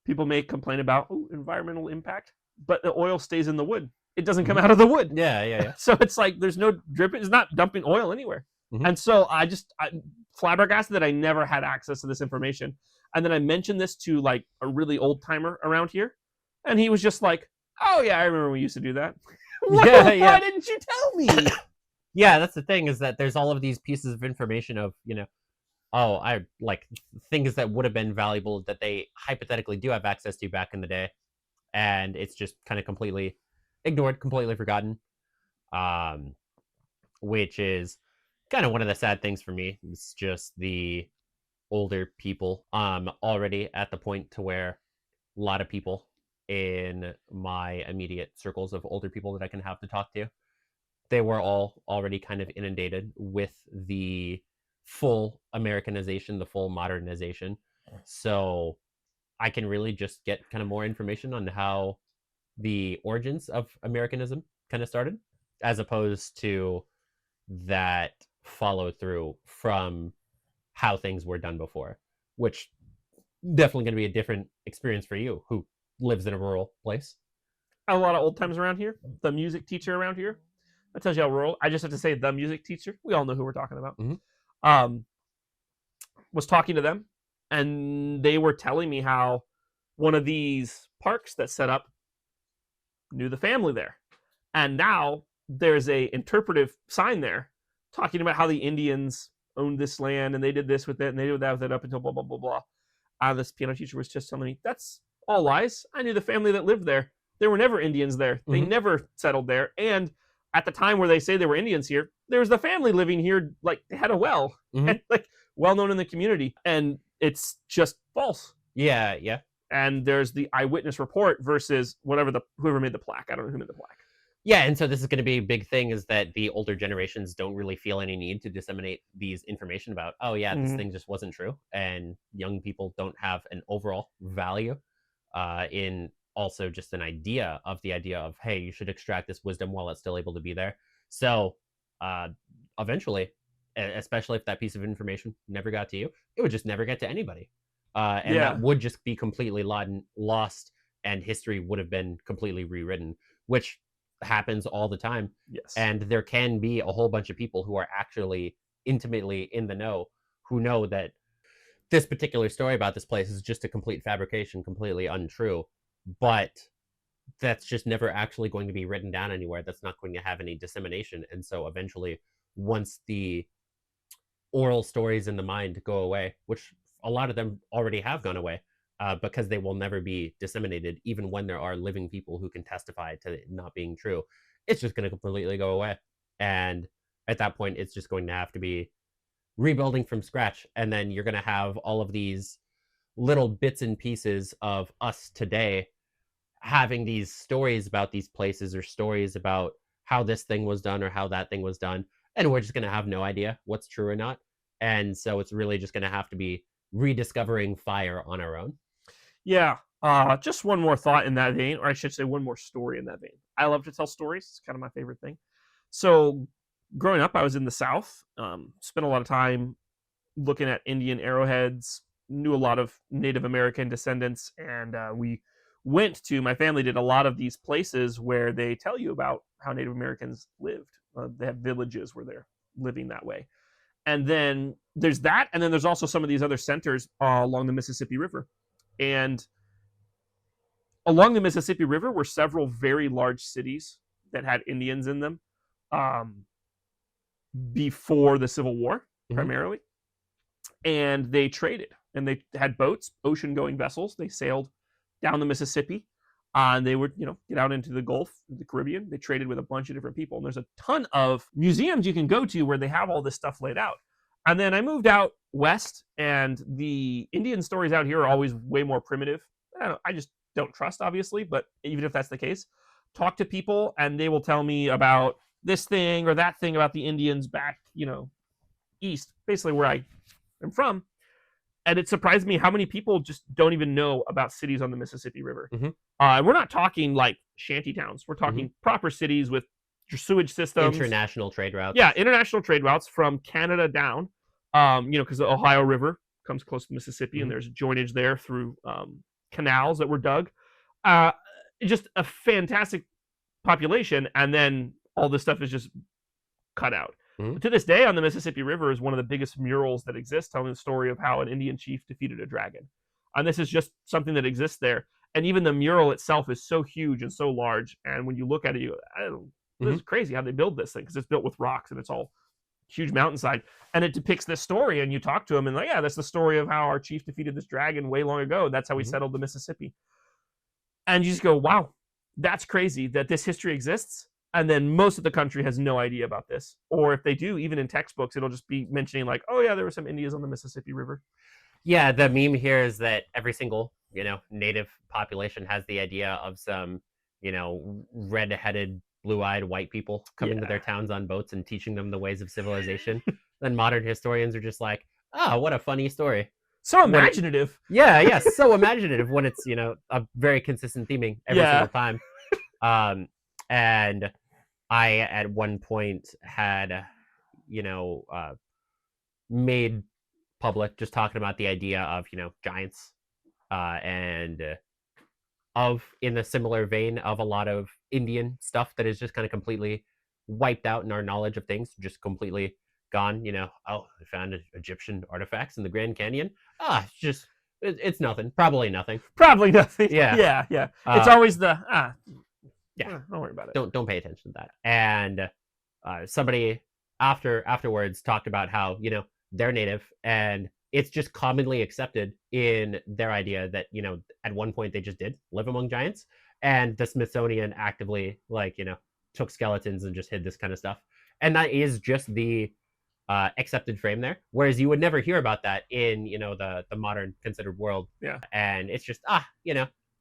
Speaker 1: people may complain about environmental impact, but the oil stays in the wood. It doesn't come out of the wood.
Speaker 2: Yeah.
Speaker 1: So it's like there's no dripping. It's not dumping oil anywhere. And so I'm flabbergasted that I never had access to this information. And then I mentioned this to like a really old timer around here, and he was just like, "Oh yeah, I remember we used to do that." Why didn't you tell me?
Speaker 2: Yeah, that's the thing, is that there's all of these pieces of information of, I like things that would have been valuable that they hypothetically do have access to back in the day, and it's just kind of completely ignored, completely forgotten, which is kind of one of the sad things for me. It's just the older people. Already at the point to where a lot of people in my immediate circles of older people that I can have to talk to, they were all already kind of inundated with the full Americanization, the full modernization. So I can really just get kind of more information on how the origins of Americanism kind of started, as opposed to that follow through from how things were done before, which definitely going to be a different experience for you who lives in a rural place.
Speaker 1: A lot of old timers around here. The music teacher around here, that tells you how rural. I just have to say the music teacher. We all know who we're talking about. Was talking to them, and they were telling me how one of these parks that set up knew the family there, and now there's a interpretive sign there talking about how the Indians owned this land and they did this with it and they did that with it up until blah blah blah blah. This piano teacher was just telling me that's all lies. I knew the family that lived there. There were never Indians there. They never settled there. And at the time where they say there were Indians here, there was the family living here. Like they had a well, and, like well known in the community, and it's just false.
Speaker 2: Yeah.
Speaker 1: And there's the eyewitness report versus whoever made the plaque. I don't know who made the plaque.
Speaker 2: Yeah, and so this is going to be a big thing, is that the older generations don't really feel any need to disseminate these information about, this thing just wasn't true. And young people don't have an overall value in also just an idea of, hey, you should extract this wisdom while it's still able to be there. So eventually, especially if that piece of information never got to you, it would just never get to anybody. And that
Speaker 1: Yeah.
Speaker 2: would just be completely lost, and history would have been completely rewritten, which happens all the time.
Speaker 1: Yes.
Speaker 2: And there can be a whole bunch of people who are actually intimately in the know, who know that this particular story about this place is just a complete fabrication, completely untrue. But that's just never actually going to be written down anywhere. That's not going to have any dissemination. And so eventually, once the oral stories in the mind go away, which a lot of them already have gone away, because they will never be disseminated, even when there are living people who can testify to it not being true, it's just going to completely go away. And at that point, it's just going to have to be rebuilding from scratch. And then you're going to have all of these little bits and pieces of us today having these stories about these places, or stories about how this thing was done or how that thing was done, and we're just going to have no idea what's true or not. And so it's really just going to have to be rediscovering fire on our own.
Speaker 1: Yeah. Just one more thought in that vein, or I should say one more story in that vein. I love to tell stories. It's kind of my favorite thing. So growing up, I was in the South, spent a lot of time looking at Indian arrowheads, knew a lot of Native American descendants, and my family did a lot of these places where they tell you about how Native Americans lived. They have villages where they're living that way. And then there's that, and then there's also some of these other centers along the Mississippi River. And along the Mississippi River were several very large cities that had Indians in them before the Civil War, primarily. And they traded, and they had boats, ocean-going vessels. They sailed down the Mississippi, and they would, get out into the Gulf, the Caribbean. They traded with a bunch of different people. And there's a ton of museums you can go to where they have all this stuff laid out. And then I moved out west, and the Indian stories out here are always way more primitive. I just don't trust, obviously, but even if that's the case, talk to people, and they will tell me about this thing or that thing about the Indians back, east, basically where I am from. And it surprised me how many people just don't even know about cities on the Mississippi River. And we're not talking like shanty towns. We're talking proper cities with sewage systems.
Speaker 2: International trade routes.
Speaker 1: Yeah, international trade routes from Canada down, because the Ohio River comes close to Mississippi, and there's joinage there through canals that were dug. Just a fantastic population, and then all this stuff is just cut out. To this day, on the Mississippi River is one of the biggest murals that exists, telling the story of how an Indian chief defeated a dragon. And this is just something that exists there. And even the mural itself is so huge and so large. And when you look at it, you go, this is crazy how they build this thing, because it's built with rocks and it's all huge mountainside. And it depicts this story, and you talk to them, and yeah, that's the story of how our chief defeated this dragon way long ago. That's how we settled the Mississippi. And you just go, wow, that's crazy that this history exists. And then most of the country has no idea about this. Or if they do, even in textbooks, it'll just be mentioning like, oh yeah, there were some Indians on the Mississippi River.
Speaker 2: Yeah, the meme here is that every single, native population has the idea of some, red-headed, blue-eyed white people coming to their towns on boats and teaching them the ways of civilization. Then modern historians are just like, what a funny story.
Speaker 1: So imaginative.
Speaker 2: So imaginative when it's, a very consistent theming every single time. And I, at one point, had, made public just talking about the idea of, giants, and in the similar vein of a lot of Indian stuff that is just kind of completely wiped out in our knowledge of things, just completely gone. I found Egyptian artifacts in the Grand Canyon. It's nothing. Probably nothing.
Speaker 1: Yeah. It's always the don't worry about it.
Speaker 2: Don't pay attention to that. And somebody afterwards talked about how they're native, and it's just commonly accepted in their idea that at one point they just did live among giants, and the Smithsonian actively took skeletons and just hid this kind of stuff, and that is just the accepted frame there. Whereas you would never hear about that in the modern considered world. And it's just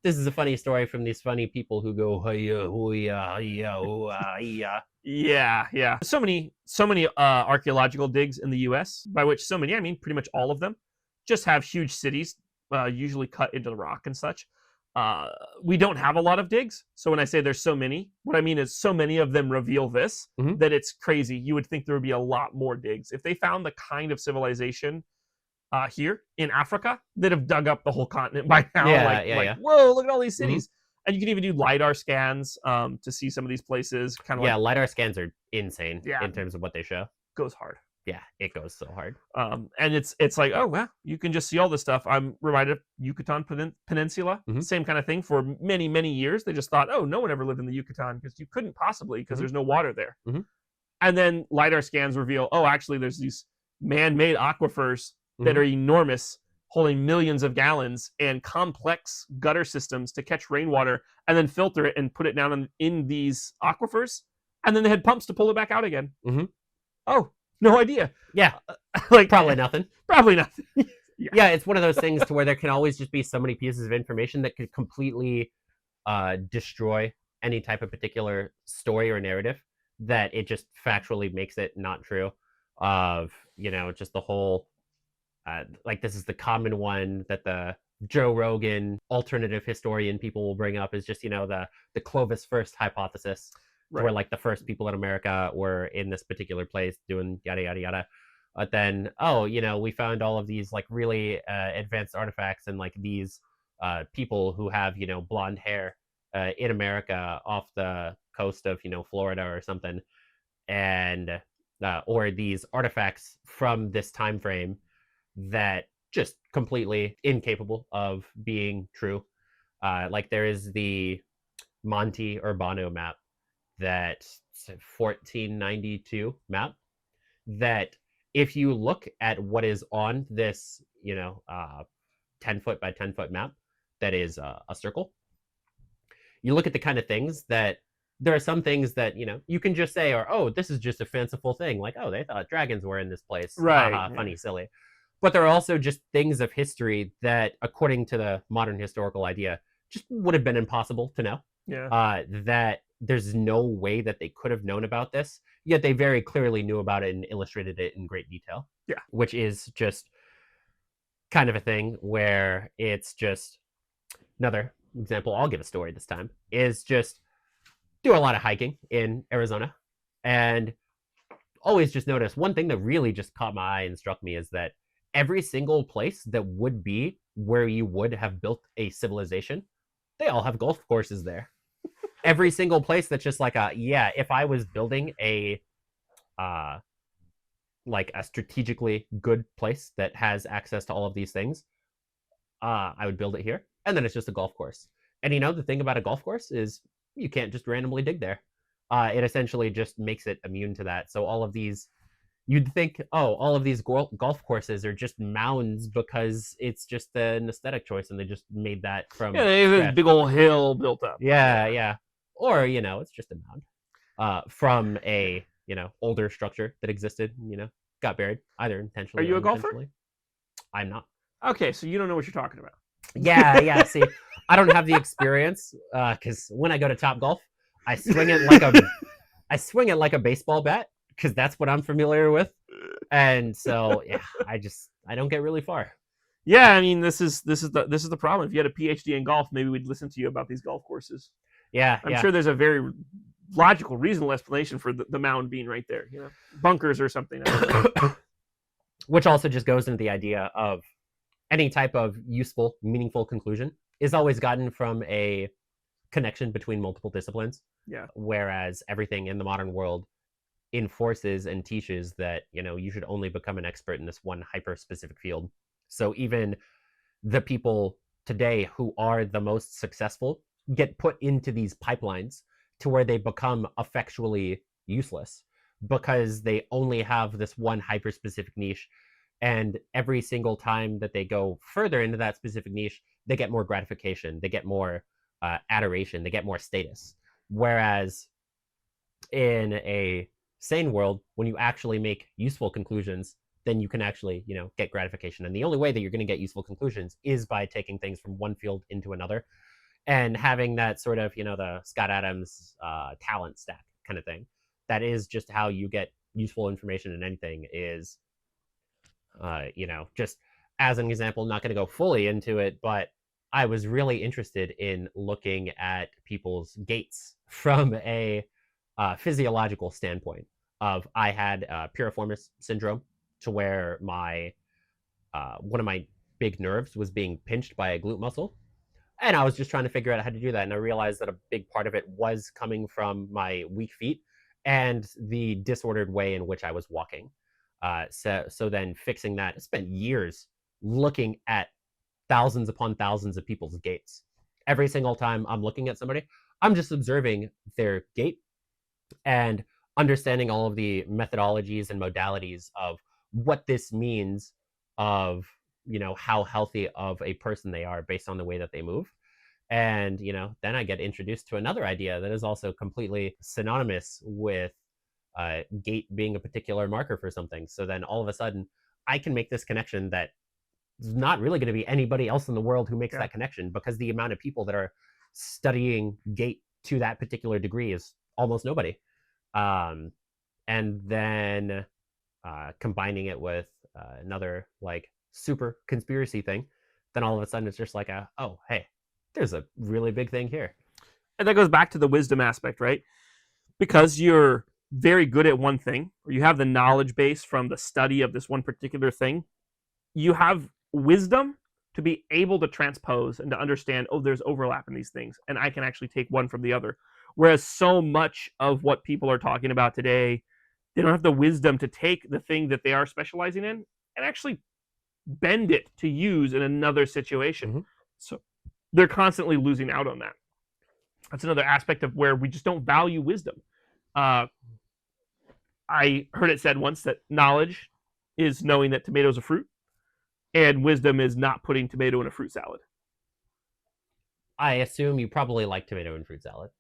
Speaker 2: this is a funny story from these funny people who go hiya hooya hiya hooya.
Speaker 1: Yeah. So many archaeological digs in the U.S., by which so many I mean pretty much all of them, just have huge cities, usually cut into the rock and such. we don't have a lot of digs. So when I say there's so many, what I mean is so many of them reveal this that it's crazy. You would think there would be a lot more digs. If they found the kind of civilization here in Africa that have dug up the whole continent by now, whoa, look at all these cities. And you can even do Lidar scans to see some of these places.
Speaker 2: Lidar scans are insane in terms of what they show.
Speaker 1: Goes hard.
Speaker 2: Yeah, it goes so hard.
Speaker 1: And it's like, oh, well, you can just see all this stuff. I'm reminded of Yucatan Peninsula. Same kind of thing. For many, many years, they just thought, oh, no one ever lived in the Yucatan because you couldn't possibly because there's no water there. And then Lidar scans reveal, oh, actually, there's these man-made aquifers that are enormous, holding millions of gallons, and complex gutter systems to catch rainwater and then filter it and put it down in these aquifers. And then they had pumps to pull it back out again. Oh, no idea.
Speaker 2: Yeah. Probably nothing.
Speaker 1: Probably nothing.
Speaker 2: Yeah, it's one of those things to where there can always just be so many pieces of information that could completely destroy any type of particular story or narrative that it just factually makes it not true. Of, just the whole, this is the common one that the Joe Rogan alternative historian people will bring up is just, the Clovis first hypothesis. Right. Where the first people in America were in this particular place doing yada yada yada, but then we found all of these really advanced artifacts and these people who have blonde hair in America off the coast of Florida or something, and or these artifacts from this time frame that just completely incapable of being true. There is the Monte Urbano map. That 1492 map, that if you look at what is on this 10 foot by 10 foot map that is a circle, you look at the kind of things that there are some things that you can just say, or oh, this is just a fanciful thing, oh, they thought dragons were in this place, right? Funny, silly. But there are also just things of history that, according to the modern historical idea, just would have been impossible to know. That there's no way that they could have known about this, yet they very clearly knew about it and illustrated it in great detail. Which is just kind of a thing where it's just another example. I'll give a story this time. Is just do a lot of hiking in Arizona, and always just notice one thing that really just caught my eye and struck me is that every single place that would be where you would have built a civilization, they all have golf courses there. Every single place that's just if I was building a strategically good place that has access to all of these things, I would build it here. And then it's just a golf course. And the thing about a golf course is you can't just randomly dig there. It essentially just makes it immune to that. So all of these, you'd think, oh, all of these golf courses are just mounds because it's just an aesthetic choice and they just made that from
Speaker 1: they have a big old hill built up.
Speaker 2: Yeah. Or, it's just a mound from a, older structure that existed, got buried, either intentionally
Speaker 1: or unintentionally.
Speaker 2: Are you a golfer? I'm not.
Speaker 1: Okay, so you don't know what you're talking about.
Speaker 2: Yeah. See, I don't have the experience because when I go to Topgolf, I swing it like a baseball bat because that's what I'm familiar with. And so, I don't get really far.
Speaker 1: Yeah, I mean, this is the problem. If you had a PhD in golf, maybe we'd listen to you about these golf courses. I'm sure there's a very logical, reasonable explanation for the mound being right there. Bunkers or something.
Speaker 2: Which also just goes into the idea of any type of useful, meaningful conclusion is always gotten from a connection between multiple disciplines. Whereas everything in the modern world enforces and teaches that you should only become an expert in this one hyper-specific field. So even the people today who are the most successful get put into these pipelines to where they become effectually useless because they only have this one hyper-specific niche. And every single time that they go further into that specific niche, they get more gratification, they get more adoration, they get more status. Whereas in a sane world, when you actually make useful conclusions, then you can actually, get gratification. And the only way that you're going to get useful conclusions is by taking things from one field into another and having that sort of, the Scott Adams talent stack kind of thing. That is just how you get useful information in anything is, just as an example, not going to go fully into it, but I was really interested in looking at people's gaits from a physiological standpoint. Of I had piriformis syndrome, to where my one of my big nerves was being pinched by a glute muscle, and I was just trying to figure out how to do that. And I realized that a big part of it was coming from my weak feet and the disordered way in which I was walking. So then fixing that, I spent years looking at thousands upon thousands of people's gaits. Every single time I'm looking at somebody, I'm just observing their gait and understanding all of the methodologies and modalities of what this means, of how healthy of a person they are based on the way that they move. And then I get introduced to another idea that is also completely synonymous with gait being a particular marker for something. So then all of a sudden I can make this connection that there's not really going to be anybody else in the world who makes that connection, because the amount of people that are studying gait to that particular degree is almost nobody. And then combining it with another like super conspiracy thing, then all of a sudden it's just like oh, hey, there's a really big thing here.
Speaker 1: And that goes back to the wisdom aspect, right? Because you're very good at one thing, or you have the knowledge base from the study of this one particular thing, you have wisdom to be able to transpose and to understand, oh, there's overlap in these things, and I can actually take one from the other. Whereas so much of what people are talking about today, they don't have the wisdom to take the thing that they are specializing in and actually bend it to use in another situation.
Speaker 2: Mm-hmm.
Speaker 1: So they're constantly losing out on that. That's another aspect of where we just don't value wisdom. I heard it said once that knowledge is knowing that tomatoes are fruit, and wisdom is not putting tomato in a fruit salad.
Speaker 2: I assume you probably like tomato and fruit salad.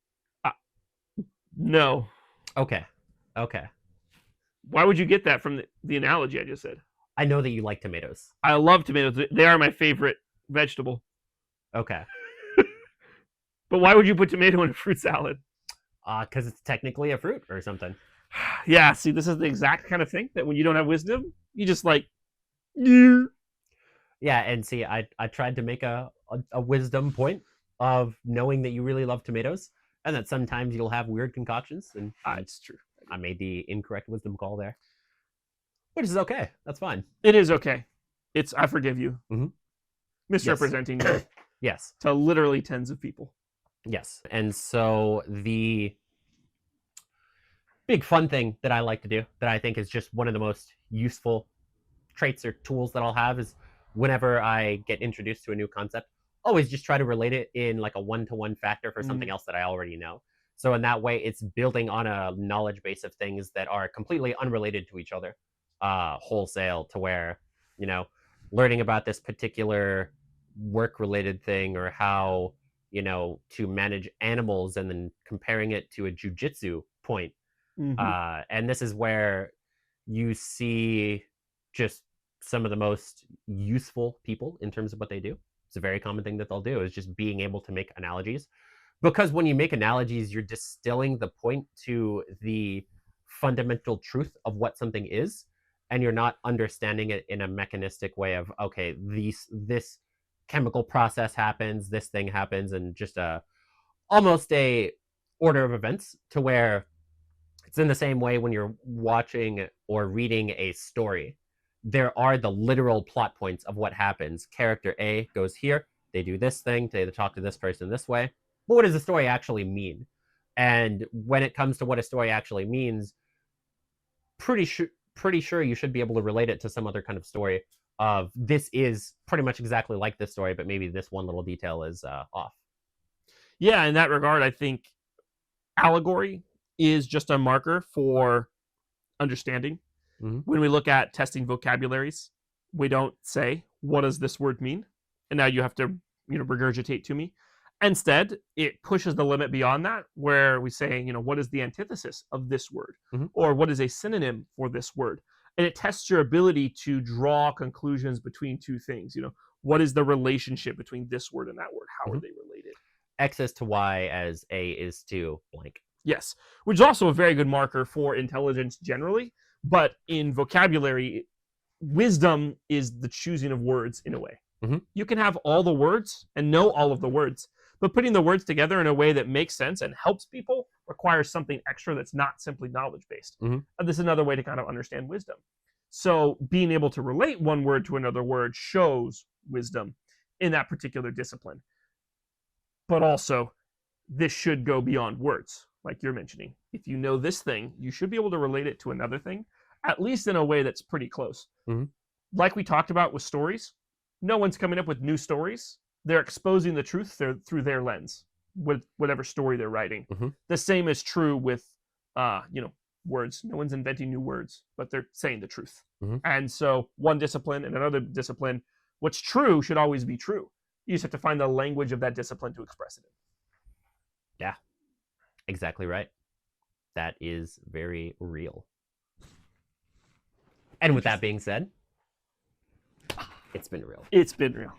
Speaker 1: No.
Speaker 2: Okay.
Speaker 1: Why would you get that from the analogy I just said?
Speaker 2: I know that you like tomatoes.
Speaker 1: I love tomatoes. They are my favorite vegetable.
Speaker 2: Okay.
Speaker 1: But why would you put tomato in a fruit salad?
Speaker 2: Because it's technically a fruit or something.
Speaker 1: Yeah, see, this is the exact kind of thing that when you don't have wisdom, you just like... Yeah,
Speaker 2: and see, I tried to make a wisdom point of knowing that you really love tomatoes, and that sometimes you'll have weird concoctions, and
Speaker 1: it's true.
Speaker 2: I made the incorrect wisdom call there, which is okay. That's fine.
Speaker 1: It is okay. I forgive you.
Speaker 2: Mm-hmm.
Speaker 1: Misrepresenting you.
Speaker 2: Yes.
Speaker 1: To literally tens of people.
Speaker 2: Yes. And so the big fun thing that I like to do, that I think is just one of the most useful traits or tools that I'll have, is whenever I get introduced to a new concept, always just try to relate it in like a one-to-one factor for something else that I already know. So in that way, it's building on a knowledge base of things that are completely unrelated to each other, wholesale, to where, learning about this particular work-related thing, or how, to manage animals, and then comparing it to a jujitsu point. Mm-hmm. And this is where you see just some of the most useful people in terms of what they do. It's a very common thing that they'll do, is just being able to make analogies. Because when you make analogies, you're distilling the point to the fundamental truth of what something is, and you're not understanding it in a mechanistic way of, okay, this chemical process happens, this thing happens, and just almost a order of events, to where it's in the same way when you're watching or reading a story. There are the literal plot points of what happens. Character A goes here, they do this thing, they talk to this person this way. But what does the story actually mean? And when it comes to what a story actually means, pretty sure you should be able to relate it to some other kind of story of, this is pretty much exactly like this story, but maybe this one little detail is off.
Speaker 1: Yeah, in that regard, I think allegory is just a marker for understanding. Mm-hmm. When we look at testing vocabularies, we don't say, what does this word mean? And now you have to, regurgitate to me. Instead, it pushes the limit beyond that, where we say, what is the antithesis of this word? Mm-hmm. Or what is a synonym for this word? And it tests your ability to draw conclusions between two things. What is the relationship between this word and that word? How mm-hmm. are they related?
Speaker 2: X is to Y as A is to blank.
Speaker 1: Yes, which is also a very good marker for intelligence generally. But in vocabulary, wisdom is the choosing of words in a way.
Speaker 2: Mhm.
Speaker 1: You can have all the words and know all of the words, but putting the words together in a way that makes sense and helps people requires something extra that's not simply knowledge based.
Speaker 2: Mhm.
Speaker 1: And this is another way to kind of understand wisdom. So being able to relate one word to another word shows wisdom in that particular discipline. But also, this should go beyond words, like you're mentioning. If you know this thing, you should be able to relate it to another thing, at least in a way that's pretty close.
Speaker 2: Mhm.
Speaker 1: Like we talked about with stories, no one's coming up with new stories. They're exposing the truth through their lens with whatever story they're writing.
Speaker 2: Mhm.
Speaker 1: The same is true with, words. No one's inventing new words, but they're saying the truth.
Speaker 2: Mhm.
Speaker 1: And so, one discipline and another discipline, what's true should always be true. You just have to find the language of that discipline to express it in.
Speaker 2: Yeah, exactly right. That is very real. And with that being said, it's been real.
Speaker 1: It's been real.